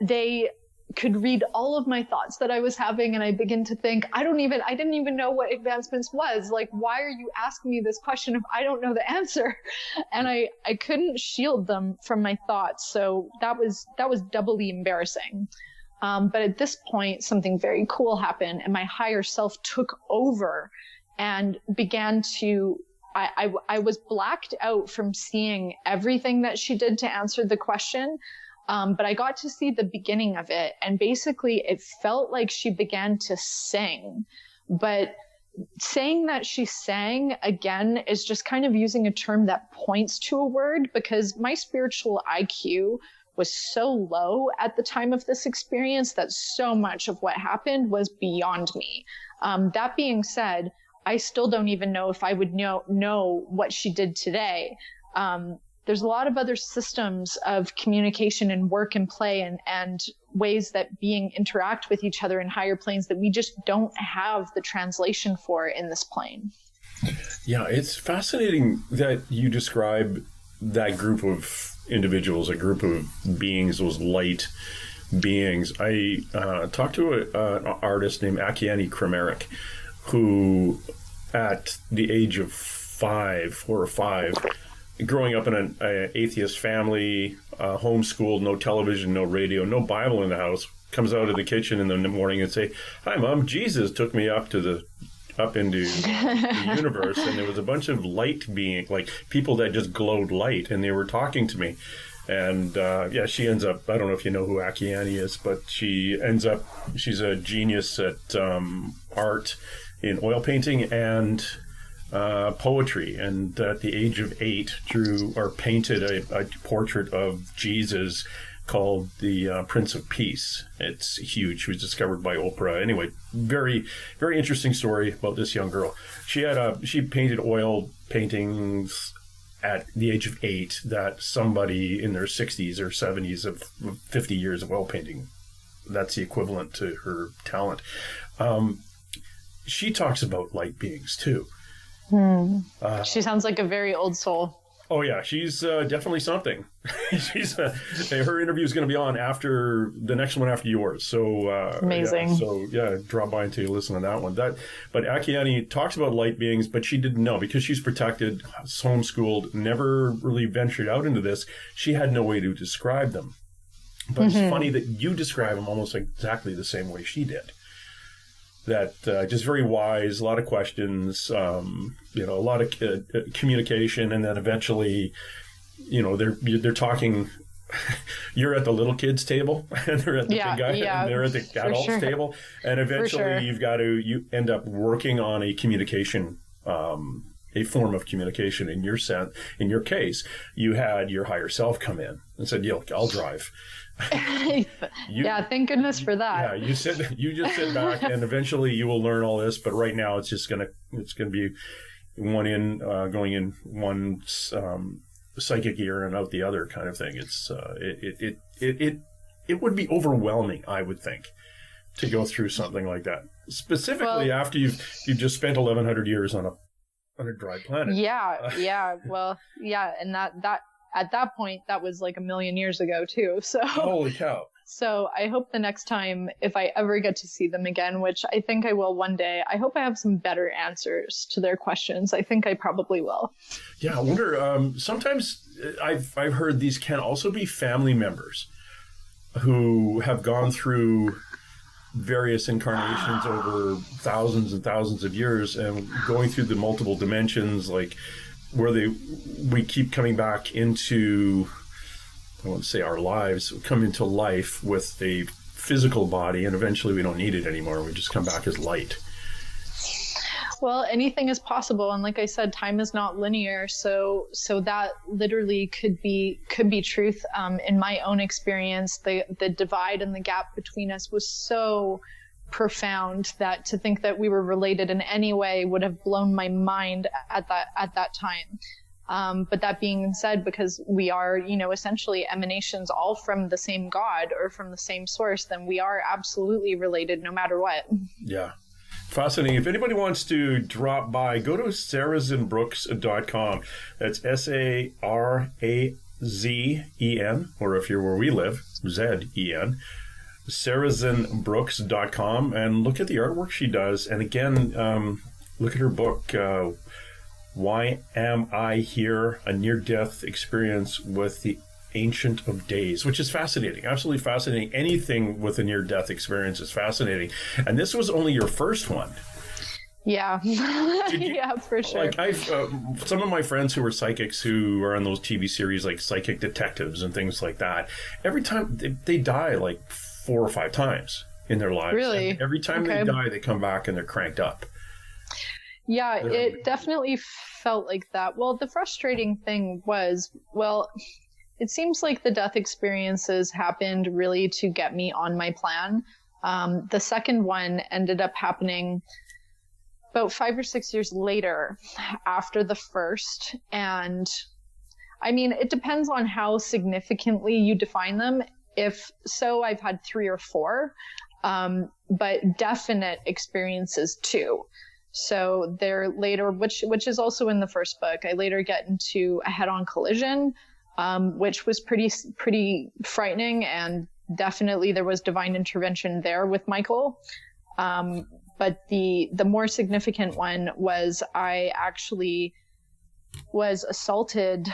they could read all of my thoughts that I was having. And I begin to think, I didn't even know what advancements was. Like, why are you asking me this question if I don't know the answer? And I couldn't shield them from my thoughts. So that was doubly embarrassing. But at this point, something very cool happened, and my higher self took over and began to, I was blacked out from seeing everything that she did to answer the question. But I got to see the beginning of it, and basically it felt like she began to sing. But saying that she sang, again, is just kind of using a term that points to a word, because my spiritual IQ was so low at the time of this experience that so much of what happened was beyond me. That being said, I still don't even know if I would know what she did today. There's a lot of other systems of communication and work and play and ways that being interact with each other in higher planes that we just don't have the translation for in this plane. Yeah, it's fascinating that you describe that group of individuals, a group of beings, those light beings. I talked to an artist named Akiane Krameric, who at the age of 4 or 5, growing up in an atheist family, homeschooled, no television, no radio, no Bible in the house, comes out of the kitchen in the morning and say, "Hi, Mom, Jesus took me up into the universe, and there was a bunch of light being, like people that just glowed light, and they were talking to me." And she ends up, I don't know if you know who Akiane is, but she's a genius at art in oil painting and poetry, and at the age of 8 painted a portrait of Jesus called the Prince of Peace. It's huge. She was discovered by Oprah. Anyway, very, very interesting story about this young girl. She painted oil paintings at the age of 8 that somebody in their 60s or 70s of 50 years of oil painting, that's the equivalent to her talent. She talks about light beings too. She sounds like a very old soul. Oh yeah, she's definitely something. Her interview is going to be on after the next one after yours. So amazing. Drop by and take a listen to that one. But Akiane talks about light beings, but she didn't know, because she's protected, homeschooled, never really ventured out into this. She had no way to describe them. But it's funny that you describe them almost exactly the same way she did. That just very wise, a lot of questions, a lot of communication, and then eventually, they're talking. You're at the little kids table, and they're at the big guy, and they're at the adults table, and eventually you end up working on a communication a form of communication. In your case, you had your higher self come in and said, I'll drive. Yeah, thank goodness for that. Yeah, you just sit back, and eventually you will learn all this. But right now, it's gonna be one in going in one psychic ear and out the other kind of thing. It's it would be overwhelming, I would think, to go through something like that, specifically after you've just spent 1,100 years on a dry planet. Yeah. Well, yeah, and that at that point, that was like 1 million years ago too. So holy cow. So I hope the next time, if I ever get to see them again, which I think I will one day, I hope I have some better answers to their questions. I think I probably will. Yeah, I wonder, sometimes I've heard these can also be family members who have gone through various incarnations over thousands and thousands of years and going through the multiple dimensions, like where we keep coming back into, I won't say our lives, we come into life with a physical body, and eventually we don't need it anymore. We just come back as light. Well, anything is possible, and like I said, time is not linear, so that literally could be truth. In my own experience, the divide and the gap between us was so profound that to think that we were related in any way would have blown my mind at that time. But that being said, because we are, essentially emanations all from the same God or from the same source, then we are absolutely related no matter what. Yeah. Fascinating. If anybody wants to drop by, go to sarazenbrooks.com. That's SARAZEN, or if you're where we live, ZEN. Sarazenbrooks.com, and look at the artwork she does. And again, look at her book, Why Am I Here? A Near-Death Experience with the Ancient of Days, which is fascinating, absolutely fascinating. Anything with a near-death experience is fascinating. And this was only your first one. Yeah. Yeah, for sure. Like I've some of my friends who are psychics who are on those TV series like Psychic Detectives and things like that, every time they die like 4 or 5 times in their lives. Really? And every time they die, they come back and they're cranked up. Yeah, it definitely felt like that. Well, the frustrating thing was, it seems like the death experiences happened really to get me on my plan. The second one ended up happening about 5 or 6 years later after the first. And I mean, it depends on how significantly you define them. If so, I've had 3 or 4, but definite experiences too. So they're later, which is also in the first book, I later get into a head-on collision, which was pretty frightening, and definitely there was divine intervention there with Michael. But the more significant one was I actually was assaulted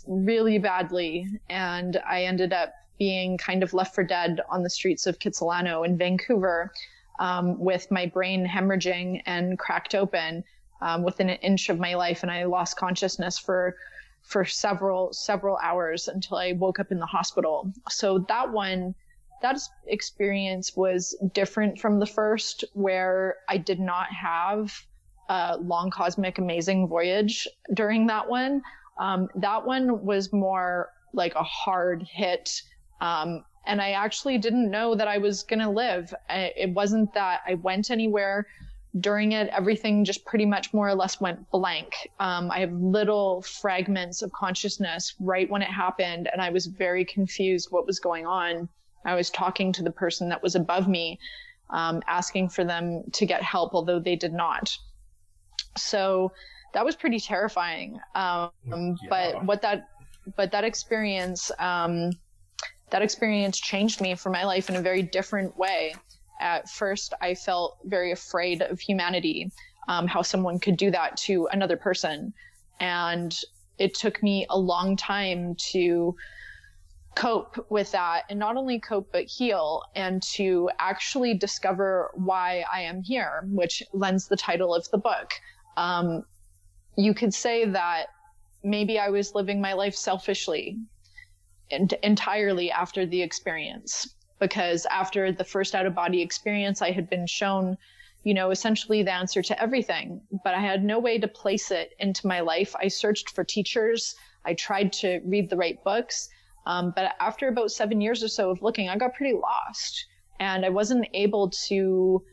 really badly, and I ended up being kind of left for dead on the streets of Kitsilano in Vancouver, with my brain hemorrhaging and cracked open within an inch of my life, and I lost consciousness for several hours until I woke up in the hospital. So that experience was different from the first, where I did not have a long cosmic amazing voyage during that one. That one was more like a hard hit. And I actually didn't know that I was going to live. It wasn't that I went anywhere during it. Everything just pretty much more or less went blank. I have little fragments of consciousness right when it happened, and I was very confused what was going on. I was talking to the person that was above me, asking for them to get help, although they did not. So that was pretty terrifying. Yeah. But that experience, changed me for my life in a very different way. At first, I felt very afraid of humanity, how someone could do that to another person. And it took me a long time to cope with that, and not only cope, but heal, and to actually discover why I am here, which lends the title of the book. You could say that maybe I was living my life selfishly and entirely after the experience, because after the first out-of-body experience, I had been shown, essentially the answer to everything, but I had no way to place it into my life. I searched for teachers. I tried to read the right books. But after about 7 years or so of looking, I got pretty lost, and I wasn't able to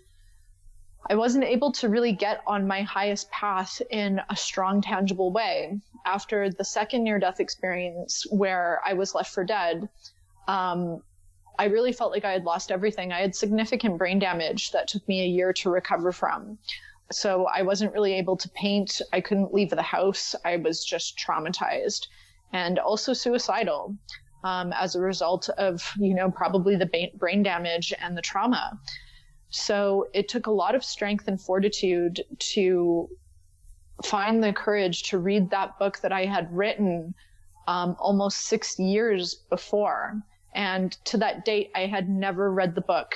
really get on my highest path in a strong, tangible way. After the second near-death experience where I was left for dead, I really felt like I had lost everything. I had significant brain damage that took me a year to recover from. So I wasn't really able to paint. I couldn't leave the house. I was just traumatized and also suicidal as a result of, probably the brain damage and the trauma. So it took a lot of strength and fortitude to find the courage to read that book that I had written almost 6 years before. And to that date, I had never read the book.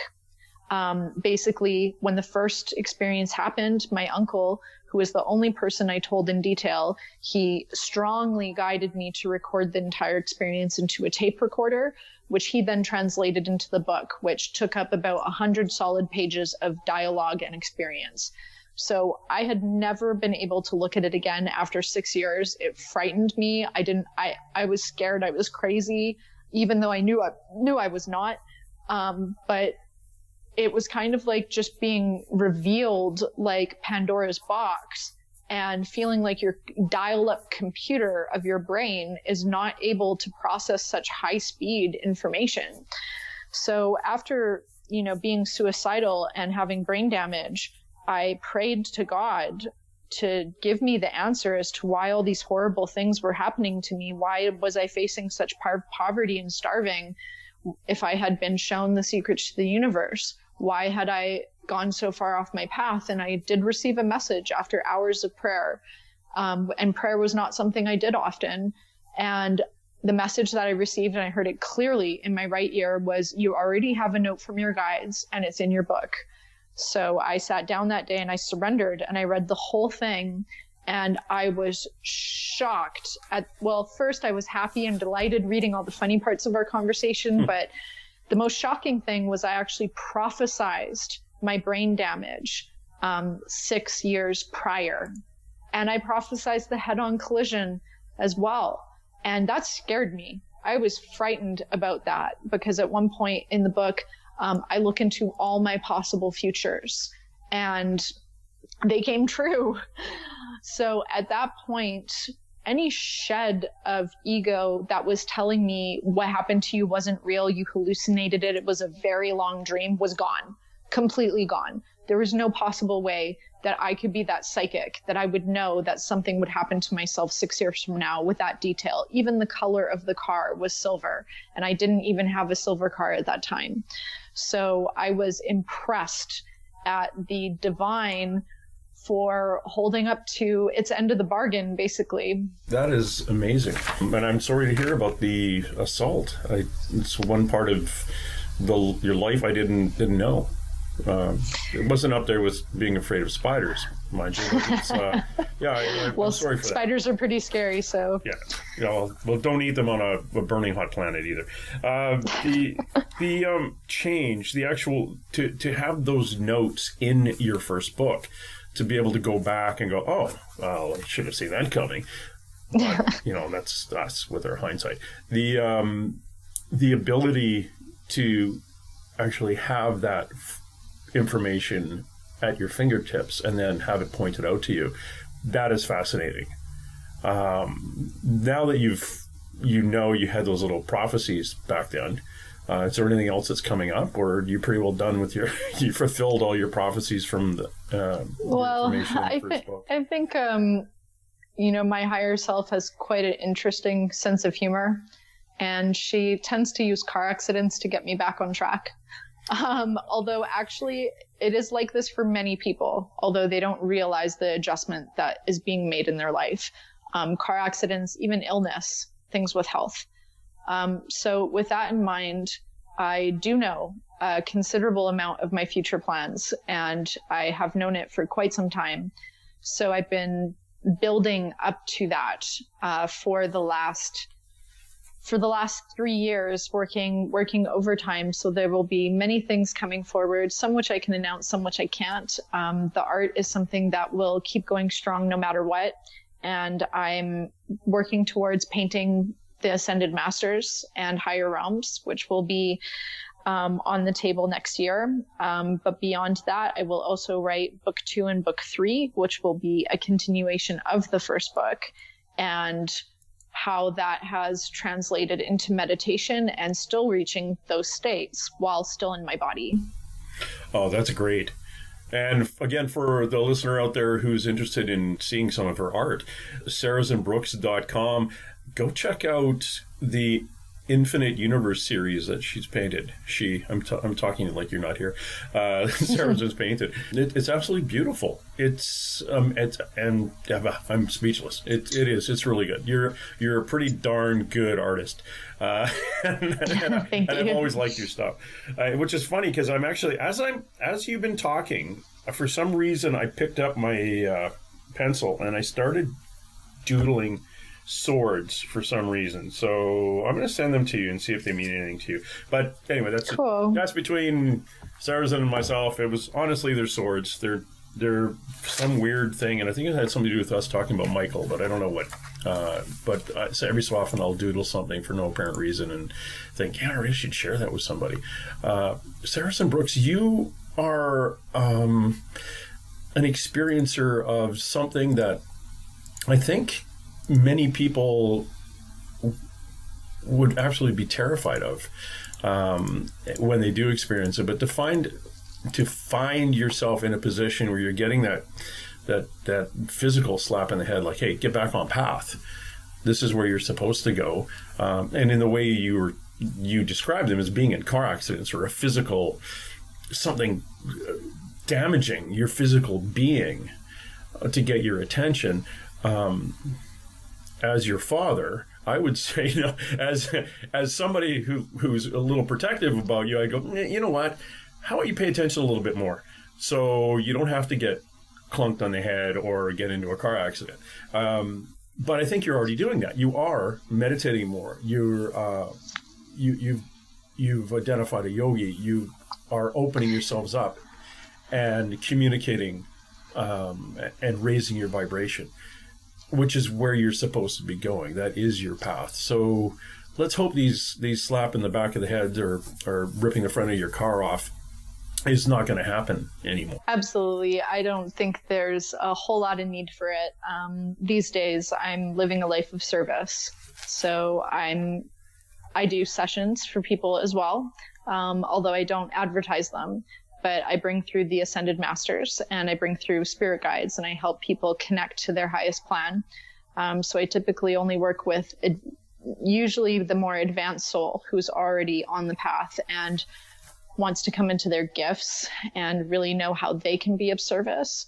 Basically, when the first experience happened, my uncle, who was the only person I told in detail, he strongly guided me to record the entire experience into a tape recorder, which he then translated into the book, which took up about 100 solid pages of dialogue and experience. So I had never been able to look at it again after 6 years. It frightened me. I was scared. I was crazy, even though I knew I was not. But it was kind of like just being revealed like Pandora's box, and feeling like your dial-up computer of your brain is not able to process such high-speed information. So after, being suicidal and having brain damage, I prayed to God to give me the answer as to why all these horrible things were happening to me. Why was I facing such poverty and starving if I had been shown the secrets to the universe? Why had I gone so far off my path? And I did receive a message after hours of prayer. And prayer was not something I did often. And the message that I received, and I heard it clearly in my right ear, was, you already have a note from your guides and it's in your book. So I sat down that day and I surrendered, and I read the whole thing. And I was shocked first I was happy and delighted reading all the funny parts of our conversation, but the most shocking thing was I actually prophesized my brain damage 6 years prior. And I prophesized the head-on collision as well. And that scared me. I was frightened about that, because at one point in the book, I look into all my possible futures, and they came true. So at that point, any shed of ego that was telling me what happened to you wasn't real, you hallucinated it, it was a very long dream, was gone, completely gone. There was no possible way that I could be that psychic, that I would know that something would happen to myself 6 years from now with that detail. Even the color of the car was silver, and I didn't even have a silver car at that time. So I was impressed at the divine for holding up to its end of the bargain, basically. That is amazing. And I'm sorry to hear about the assault. It's one part of your life I didn't know. It wasn't up there with being afraid of spiders, mind you. I'm sorry for that. Spiders are pretty scary, so. Yeah. Well, don't eat them on a burning hot planet either. The change, the actual, to have those notes in your first book, to be able to go back and go, oh, well, I should have seen that coming. But, that's us with our hindsight. The ability to actually have that information at your fingertips and then have it pointed out to you, that is fascinating. Now that you had those little prophecies back then, is there anything else that's coming up, or are you pretty well done with you fulfilled all your prophecies from the information in the first book? I think my higher self has quite an interesting sense of humor, and she tends to use car accidents to get me back on track. Although actually it is like this for many people, although they don't realize the adjustment that is being made in their life. Car accidents, even illness, things with health. So with that in mind, I do know a considerable amount of my future plans, and I have known it for quite some time. So I've been building up to that for the last for the last 3 years working overtime. So there will be many things coming forward, some which I can announce, some which I can't. The art is something that will keep going strong no matter what. And I'm working towards painting the Ascended Masters and Higher Realms, which will be on the table next year. But beyond that, I will also write book 2 and book 3, which will be a continuation of the first book, and how that has translated into meditation and still reaching those states while still in my body. Oh, that's great. And again, for the listener out there who's interested in seeing some of her art, sarazenbrooks.com, go check out the Infinite Universe series that she's painted. I'm talking like you're not here. Sarazen's painted. It's absolutely beautiful. And I'm speechless. It is. It's really good. You're a pretty darn good artist. And Thank you. I've always liked your stuff, which is funny because I'm actually as you've been talking, for some reason I picked up my pencil and I started doodling swords for some reason. So I'm going to send them to you and see if they mean anything to you. But anyway, that's cool. That's between Sarazen and myself. It was honestly, they're swords. They're some weird thing, and I think it had something to do with us talking about Michael, but I don't know what. So every so often I'll doodle something for no apparent reason and think, yeah, I really should share that with somebody. Sarazen Brooks, you are an experiencer of something that I think many people would absolutely be terrified of when they do experience it. But to find yourself in a position where you're getting that physical slap in the head, like, hey, get back on path. This is where you're supposed to go. And in the way you describe them as being in car accidents or a physical something damaging your physical being to get your attention. As your father, I would say, as somebody who's a little protective about you, I go, you know what? How about you pay attention a little bit more so you don't have to get clunked on the head or get into a car accident. But I think you're already doing that. You are meditating more. You've identified a yogi. You are opening yourselves up and communicating and raising your vibration, which is where you're supposed to be going. That is your path. So let's hope these slap in the back of the head or ripping the front of your car off is not going to happen anymore. Absolutely. I don't think there's a whole lot of need for it. These days, I'm living a life of service. So I do sessions for people as well, although I don't advertise them. But I bring through the Ascended Masters and I bring through spirit guides and I help people connect to their highest plan. So I typically only work with usually the more advanced soul who's already on the path and wants to come into their gifts and really know how they can be of service.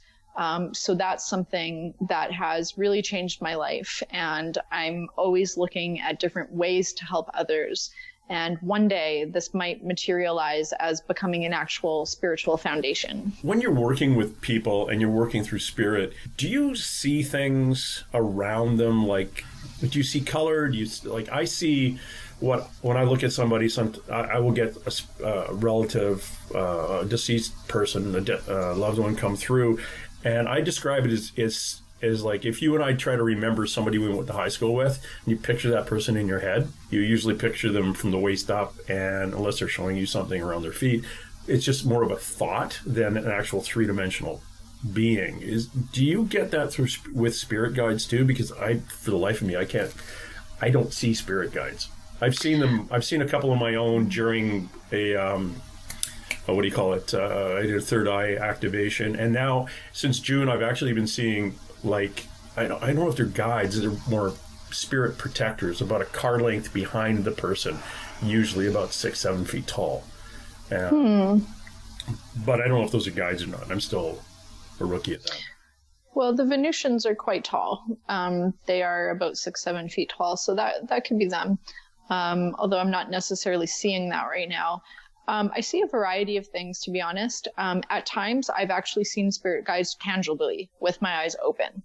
So that's something that has really changed my life. And I'm always looking at different ways to help others. And one day this might materialize as becoming an actual spiritual foundation. When you're working with people and you're working through spirit, do you see things around them? Like, do you see color? I see when I look at somebody, I will get a relative, a deceased person, a loved one come through, and I describe it as like if you and I try to remember somebody we went to high school with, and you picture that person in your head, you usually picture them from the waist up, and unless they're showing you something around their feet, it's just more of a thought than an actual three-dimensional being. Do you get that with spirit guides too? Because for the life of me, I don't see spirit guides. I've seen them. I've seen a couple of my own during a what do you call it? I did a third eye activation, and now since June, I've actually been seeing I don't know if they're guides. They're more spirit protectors, about a car length behind the person, usually about 6-7 feet tall. But I don't know if those are guides or not. I'm still a rookie at that. Well, the Venusians are quite tall. They are about 6-7 feet tall, so that could be them. Although I'm not necessarily seeing that right now. I see a variety of things, to be honest. At times, I've actually seen spirit guides tangibly with my eyes open.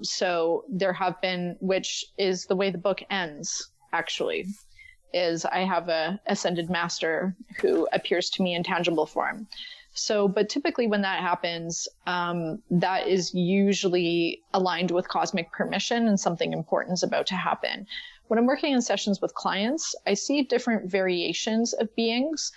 So there have been, which is the way the book ends. actually, is I have a ascended master who appears to me in tangible form. So, but typically when that happens, that is usually aligned with cosmic permission and something important is about to happen. When I'm working in sessions with clients, I see different variations of beings.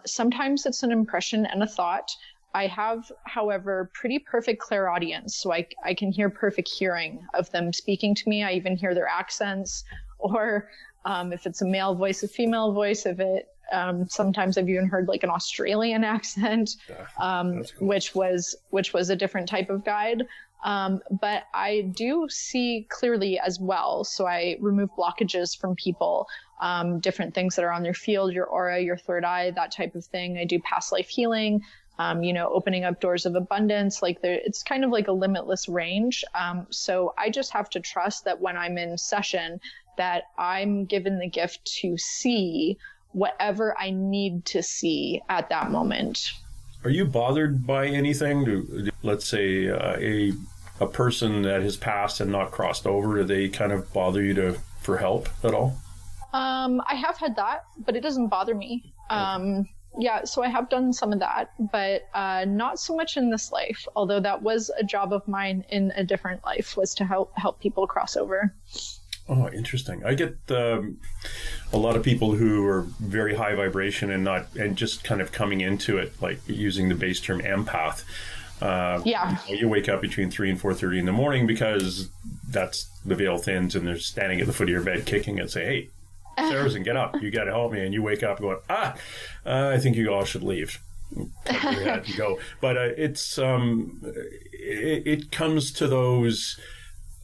Sometimes it's an impression and a thought. I have, however, pretty perfect clairaudience, so I can hear perfect hearing of them speaking to me. I even hear their accents, or if it's a male voice, a female voice. If it sometimes I've even heard like an Australian accent, cool. which was a different type of guide. But I do see clearly as well. So I remove blockages from people, different things that are on their field, your aura, your third eye, that type of thing. I do past life healing, opening up doors of abundance. Like it's kind of like a limitless range. So I just have to trust that when I'm in session, that I'm given the gift to see whatever I need to see at that moment. Are you bothered by anything? Let's say a person that has passed and not crossed over, do they kind of bother you for help at all? I have had that, but it doesn't bother me. Yeah, so I have done some of that, but not so much in this life, although that was a job of mine in a different life, was to help people cross over. Oh, interesting. I get a lot of people who are very high vibration and just kind of coming into it, like using the base term empath. You wake up between 3 and 4:30 in the morning because that's the veil thins and they're standing at the foot of your bed kicking and say, "Hey, Sarazen, get up. You got to help me." And you wake up going, I think you all should leave. Had to go. But it comes to those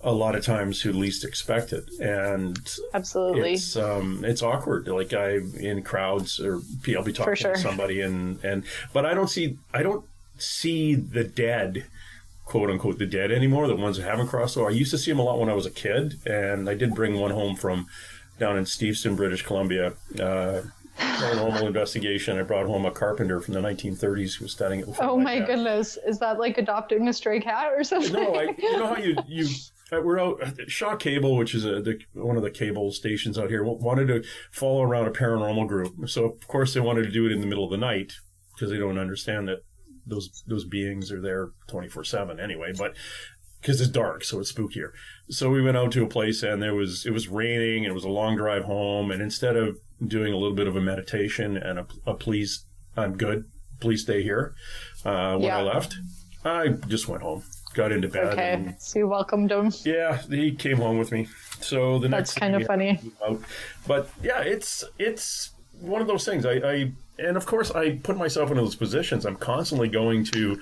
a lot of times who least expect it, and absolutely it's awkward. Like in crowds, or I'll be talking to somebody, but I don't see the dead, quote unquote, the dead anymore. The ones that haven't crossed over. I used to see them a lot when I was a kid, and I did bring one home from down in Steveston, British Columbia. Paranormal investigation. I brought home a carpenter from the 1930s who was standing at the foot. Oh my goodness! Is that like adopting a stray cat or something? No, you know how you we're out. Shaw Cable, which is one of the cable stations out here, wanted to follow around a paranormal group. So of course they wanted to do it in the middle of the night because they don't understand that those beings are there 24/7 anyway. But because it's dark, so it's spookier. So we went out to a place and it was raining and it was a long drive home. And instead of doing a little bit of a meditation and a please, I'm good, please stay here, when I left, I just went home, got into bed. Okay, so you welcomed him. Yeah, he came home with me. So the next That's kind of funny. But yeah, it's one of those things. And of course, I put myself in those positions. I'm constantly going to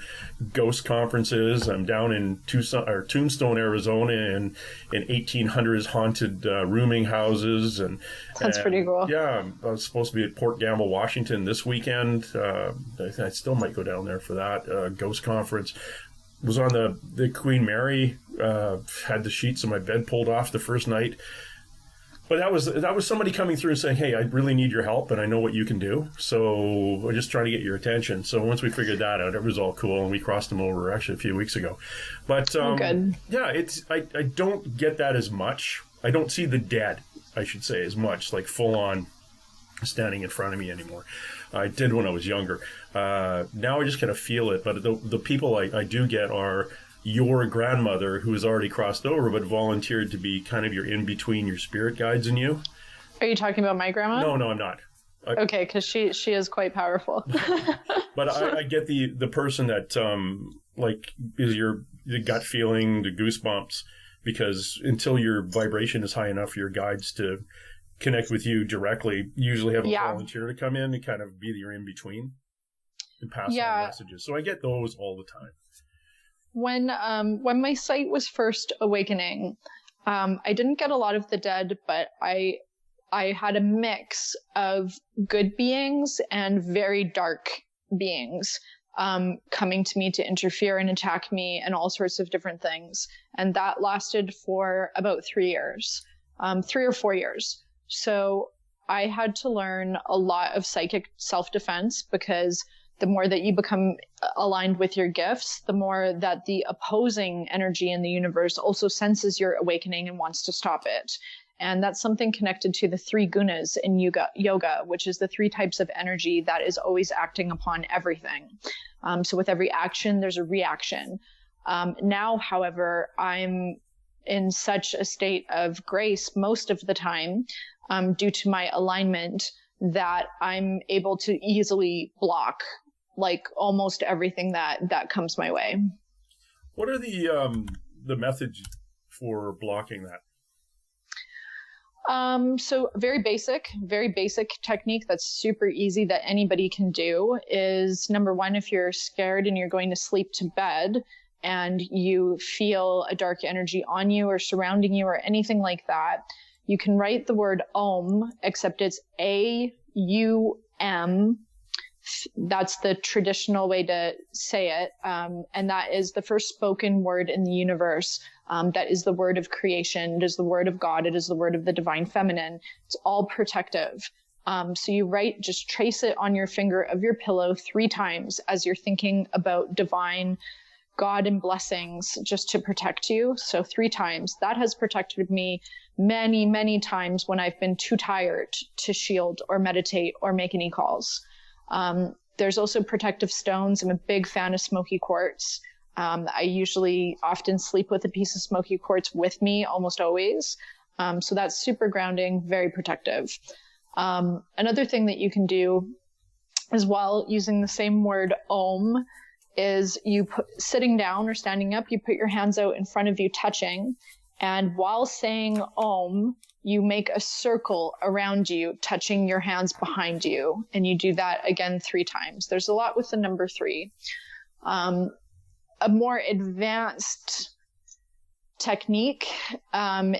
ghost conferences. I'm down in Tombstone, Arizona, in 1800s haunted rooming houses, and that's pretty cool. Yeah, I was supposed to be at Port Gamble, Washington this weekend. I still might go down there for that ghost conference. Was on the Queen Mary. Had the sheets of my bed pulled off the first night. But that was somebody coming through and saying, "Hey, I really need your help, and I know what you can do. So we're just trying to get your attention." So once we figured that out, it was all cool, and we crossed them over actually a few weeks ago. But good. Yeah, I don't get that as much. I don't see the dead, I should say, as much, like full on standing in front of me anymore. I did when I was younger. Now I just kind of feel it. But the people I do get are your grandmother, who has already crossed over but volunteered to be kind of your in-between, your spirit guides and you. Are you talking about my grandma? No, I'm not. Okay, because she is quite powerful. But I get the person that like is the gut feeling, the goosebumps, because until your vibration is high enough for your guides to connect with you directly, you usually have a volunteer to come in and kind of be your in-between and pass on messages. So I get those all the time. When my sight was first awakening, I didn't get a lot of the dead, but I had a mix of good beings and very dark beings coming to me to interfere and attack me and all sorts of different things. And that lasted for about 3 years, 3 or 4 years. So I had to learn a lot of psychic self-defense, because the more that you become aligned with your gifts, the more that the opposing energy in the universe also senses your awakening and wants to stop it. And that's something connected to the 3 gunas in yoga, which is the 3 types of energy that is always acting upon everything. So with every action, there's a reaction. Now, however, I'm in such a state of grace most of the time, due to my alignment, that I'm able to easily block like almost everything that comes my way. What are the methods for blocking that? So very basic technique that's super easy that anybody can do is, number one, if you're scared and you're going to sleep to bed and you feel a dark energy on you or surrounding you or anything like that, you can write the word Om, except it's A-U-M. That's the traditional way to say it. And that is the first spoken word in the universe. That is the word of creation. It is the word of God. It is the word of the divine feminine. It's all protective. So you just trace it on your finger of your pillow 3 times as you're thinking about divine God and blessings just to protect you. So 3 times. That has protected me many, many times when I've been too tired to shield or meditate or make any calls. There's also protective stones. I'm a big fan of smoky quartz. I usually often sleep with a piece of smoky quartz with me, almost always. So that's super grounding, very protective. Another thing that you can do as well, using the same word Om, is sitting down or standing up, you put your hands out in front of you touching. And while saying Om, you make a circle around you, touching your hands behind you. And you do that again 3 times. There's a lot with the number 3. A more advanced technique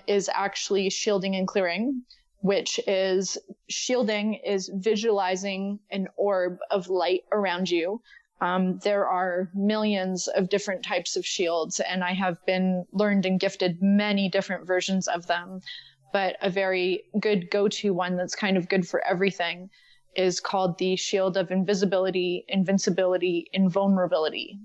is actually shielding and clearing, which is shielding is visualizing an orb of light around you. There are millions of different types of shields, and I have been learned and gifted many different versions of them. But a very good go-to one that's kind of good for everything is called the shield of invisibility, invincibility, invulnerability.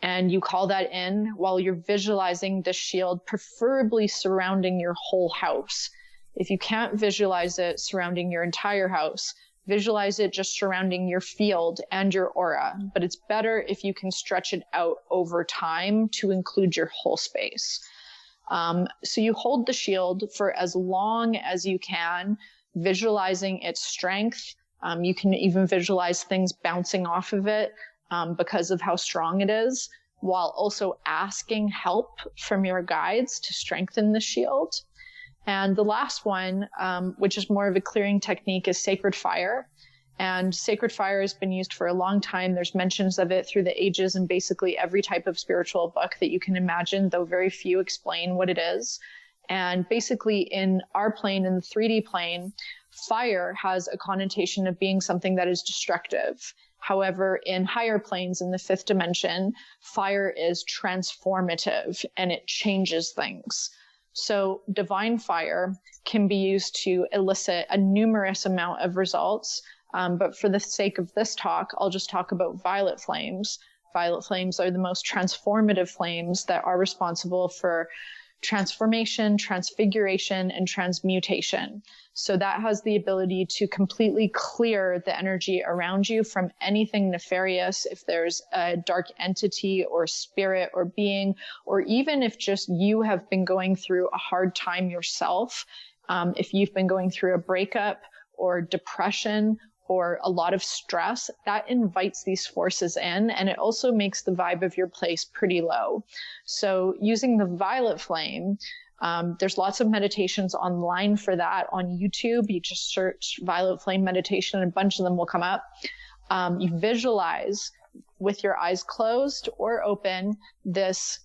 And you call that in while you're visualizing the shield, preferably surrounding your whole house. If you can't visualize it surrounding your entire house, visualize it just surrounding your field and your aura. But it's better if you can stretch it out over time to include your whole space. So you hold the shield for as long as you can, visualizing its strength. You can even visualize things bouncing off of it because of how strong it is, while also asking help from your guides to strengthen the shield. And the last one, which is more of a clearing technique, is sacred fire. And sacred fire has been used for a long time. There's mentions of it through the ages in basically every type of spiritual book that you can imagine, though very few explain what it is. And basically in our plane, in the 3D plane, fire has a connotation of being something that is destructive. However, in higher planes, in the 5th dimension, fire is transformative and it changes things. So divine fire can be used to elicit a numerous amount of results. But for the sake of this talk, I'll just talk about violet flames. Violet flames are the most transformative flames that are responsible for transformation, transfiguration, and transmutation. So that has the ability to completely clear the energy around you from anything nefarious. If there's a dark entity or spirit or being, or even if just you have been going through a hard time yourself, if you've been going through a breakup or depression or a lot of stress, that invites these forces in, and it also makes the vibe of your place pretty low. So using the violet flame, there's lots of meditations online for that on YouTube. You just search violet flame meditation and a bunch of them will come up. You visualize with your eyes closed or open this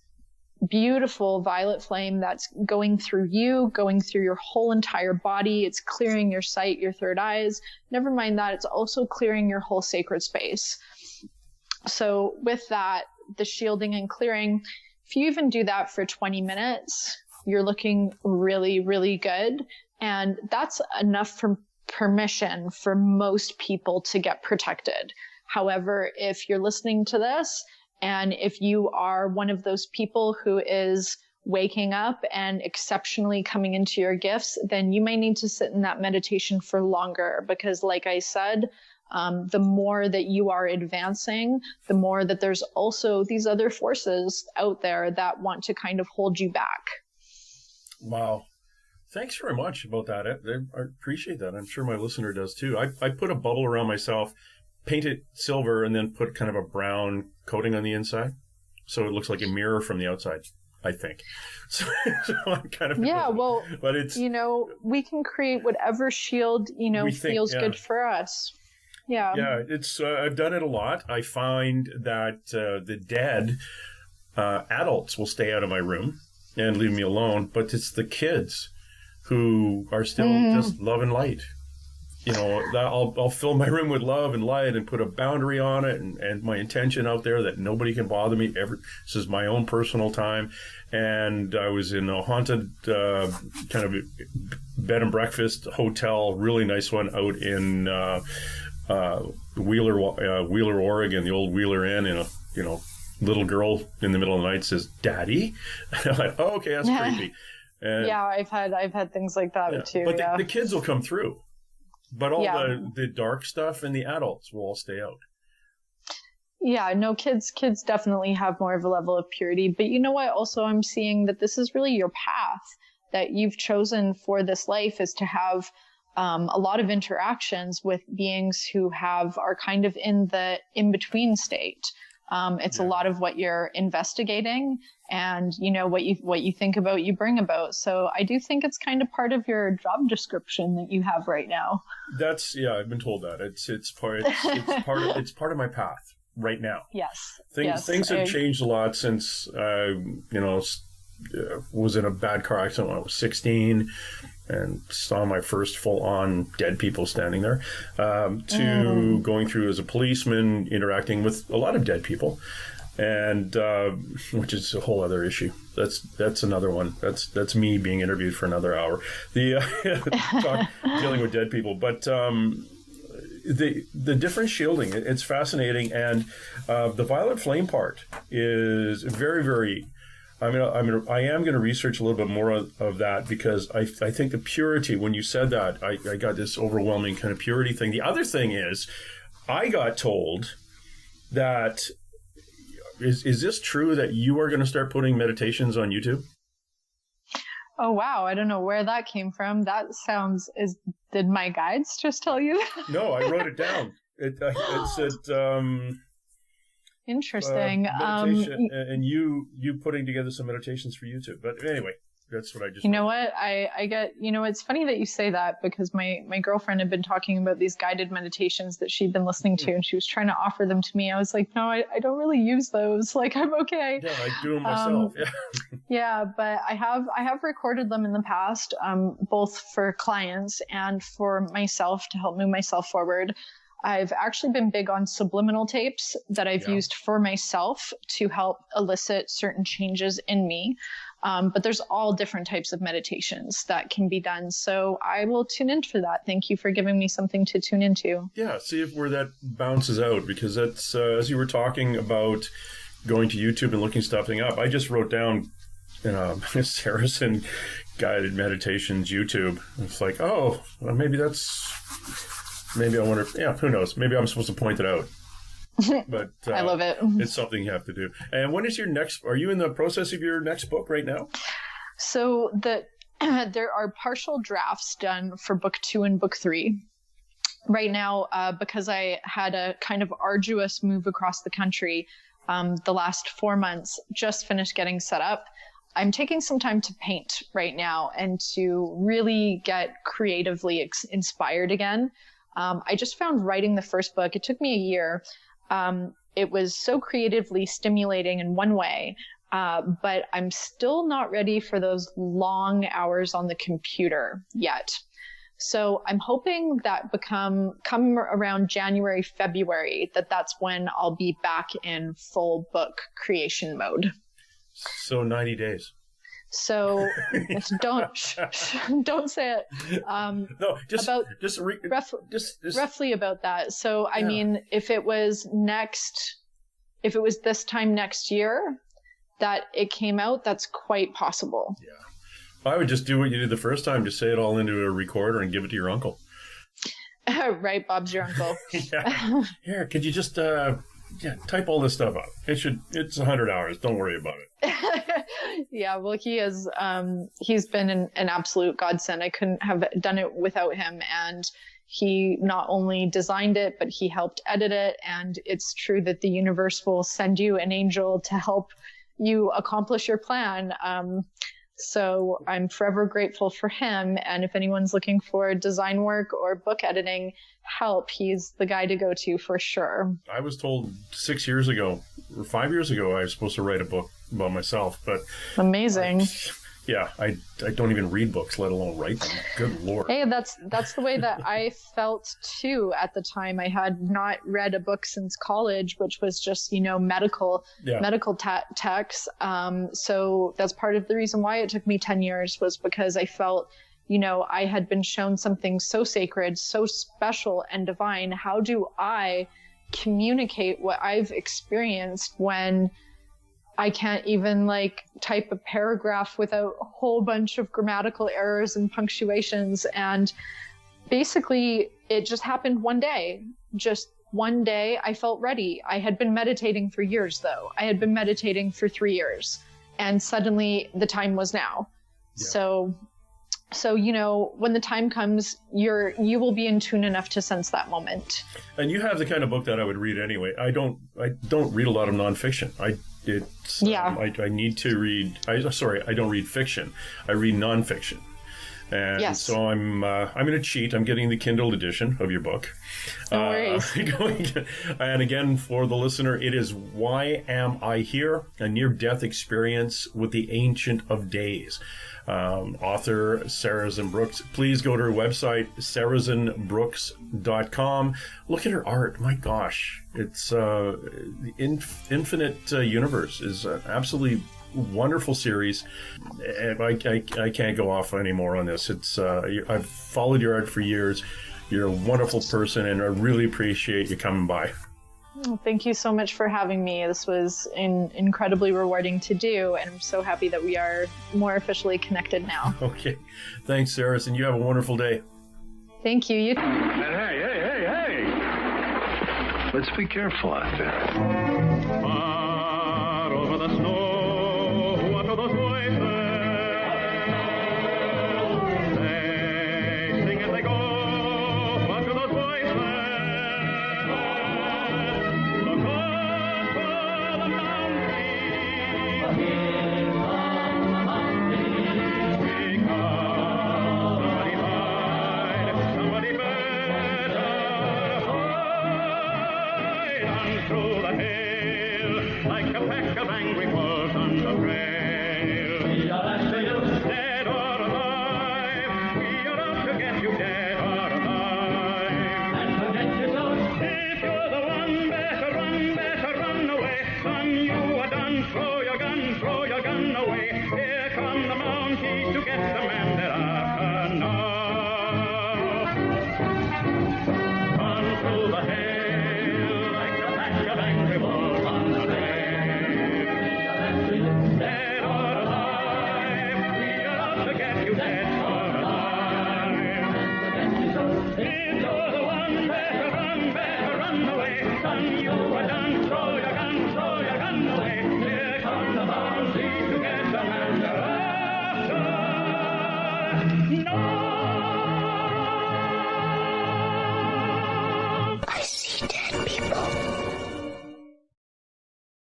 beautiful violet flame that's going through you, going through your whole entire body. It's clearing your sight, your third eyes. Never mind that, it's also clearing your whole sacred space. So with that, the shielding and clearing, if you even do that for 20 minutes, you're looking really, really good. And that's enough for permission for most people to get protected. However, if you're listening to this, and if you are one of those people who is waking up and exceptionally coming into your gifts, then you may need to sit in that meditation for longer, because like I said, the more that you are advancing, the more that there's also these other forces out there that want to kind of hold you back. Wow. Thanks very much about that. I appreciate that. I'm sure my listener does too. I put a bubble around myself, paint it silver, and then put kind of a brown coating on the inside, so it looks like a mirror from the outside, I think. So I'm kind of but it's, we can create whatever shield feels good for us. Yeah. Yeah, it's I've done it a lot. I find that the dead adults will stay out of my room and leave me alone, but it's the kids who are still just love and light. I'll fill my room with love and light and put a boundary on it and my intention out there that nobody can bother me ever. This is my own personal time. And I was in a haunted kind of bed and breakfast hotel, really nice one out in Wheeler, Oregon, the old Wheeler Inn, and little girl in the middle of the night says, "Daddy." And I'm like, oh, okay, that's creepy. And, I've had things like that too. But the kids will come through. But all the dark stuff and the adults will all stay out. Yeah, no, kids definitely have more of a level of purity. But you know what? Also, I'm seeing that this is really your path that you've chosen for this life, is to have a lot of interactions with beings who are kind of in the in-between state. It's a lot of what you're investigating, and what you think about, you bring about. So I do think it's kind of part of your job description that you have right now. I've been told that it's part of my path right now. Yes. Things have changed a lot since was in a bad car accident when I was 16 and saw my first full-on dead people standing there, to going through as a policeman, interacting with a lot of dead people, and which is a whole other issue. That's another one. That's me being interviewed for another hour. Dealing with dead people, but the different shielding, it's fascinating, and the violet flame part is very, very. I am going to research a little bit more of that, because I think the purity, when you said that, I got this overwhelming kind of purity thing. The other thing is, I got told that, is this true that you are going to start putting meditations on YouTube? Oh, wow. I don't know where that came from. That did my guides just tell you? No, I wrote it down. It said, interesting. Meditation, and you putting together some meditations for YouTube. But anyway, that's what I just. You know what? I get. It's funny that you say that, because my girlfriend had been talking about these guided meditations that she'd been listening to, and she was trying to offer them to me. I was like, no, I don't really use those. Like, I'm okay. Yeah, I do them myself. Yeah, but I have recorded them in the past, both for clients and for myself to help move myself forward. I've actually been big on subliminal tapes that I've used for myself to help elicit certain changes in me. But there's all different types of meditations that can be done. So I will tune in for that. Thank you for giving me something to tune into. Yeah, see where that bounces out, because that's, as you were talking about going to YouTube and looking something up, I just wrote down Sarazen guided meditations YouTube. It's like, oh, well, maybe I wonder, who knows? Maybe I'm supposed to point it out. But I love it. It's something you have to do. And when is your next, are you in the process of your next book right now? So there are partial drafts done for book 2 and book 3. Right now, because I had a kind of arduous move across the country, the last 4 months, just finished getting set up. I'm taking some time to paint right now and to really get creatively inspired again. I just found writing the first book, it took me a year. It was so creatively stimulating in one way, but I'm still not ready for those long hours on the computer yet. So I'm hoping that come around January, February, that's when I'll be back in full book creation mode. So 90 days. So don't say it. No, roughly about that. So I mean, if it was this time next year, that it came out, that's quite possible. Yeah. I would just do what you did the first time, just say it all into a recorder and give it to your uncle. Right, Bob's your uncle. Yeah. Here, could you just type all this stuff up? It's 100 hours. Don't worry about it. Yeah, well, he's been an absolute godsend. I couldn't have done it without him. And he not only designed it, but he helped edit it. And it's true that the universe will send you an angel to help you accomplish your plan. So I'm forever grateful for him. And if anyone's looking for design work or book editing help, he's the guy to go to for sure. I was told 6 years ago or 5 years ago I was supposed to write a book about myself, but amazing. I don't even read books, let alone write them. Good Lord. Hey, that's the way that I felt too at the time. I had not read a book since college, which was just, medical texts. So that's part of the reason why it took me 10 years, was because I felt, I had been shown something so sacred, so special and divine. How do I communicate what I've experienced when I can't even type a paragraph without a whole bunch of grammatical errors and punctuations? And basically it just happened one day. Just one day I felt ready. I had been meditating for years though. I had been meditating for 3 years, and suddenly the time was now. Yeah. So, when the time comes, you will be in tune enough to sense that moment. And you have the kind of book that I would read anyway. I don't read a lot of nonfiction. I need to read. I don't read fiction. I read nonfiction. And yes. So I'm going to cheat. I'm getting the Kindle edition of your book. No worries. And again, for the listener, it is Why Am I Here? A Near-Death Experience with the Ancient of Days. Author Sarazen Brooks. Please go to her website, sarazenbrooks.com. Look at her art. My gosh. It's the Infinite Universe is an absolutely wonderful series. I can't go off anymore on this. It's I've followed your art for years. You're a wonderful person, and I really appreciate you coming by. Well, thank you so much for having me. This was incredibly rewarding to do, and I'm so happy that we are more officially connected now. Okay. Thanks, Sarah, and you have a wonderful day. Thank you. And hey. Let's be careful out there. Far over the snow, what are those voices? They sing as they go. What are those voices? Through the hail, like a pack of angry wolves on the trail. We are after you, dead or alive. We are out to get you, dead or alive. And forget your ghost. If you're the one, better run away. Son, you are done. Throw your gun away. Here come the Mounties to get the man they're after now. Run through the hail.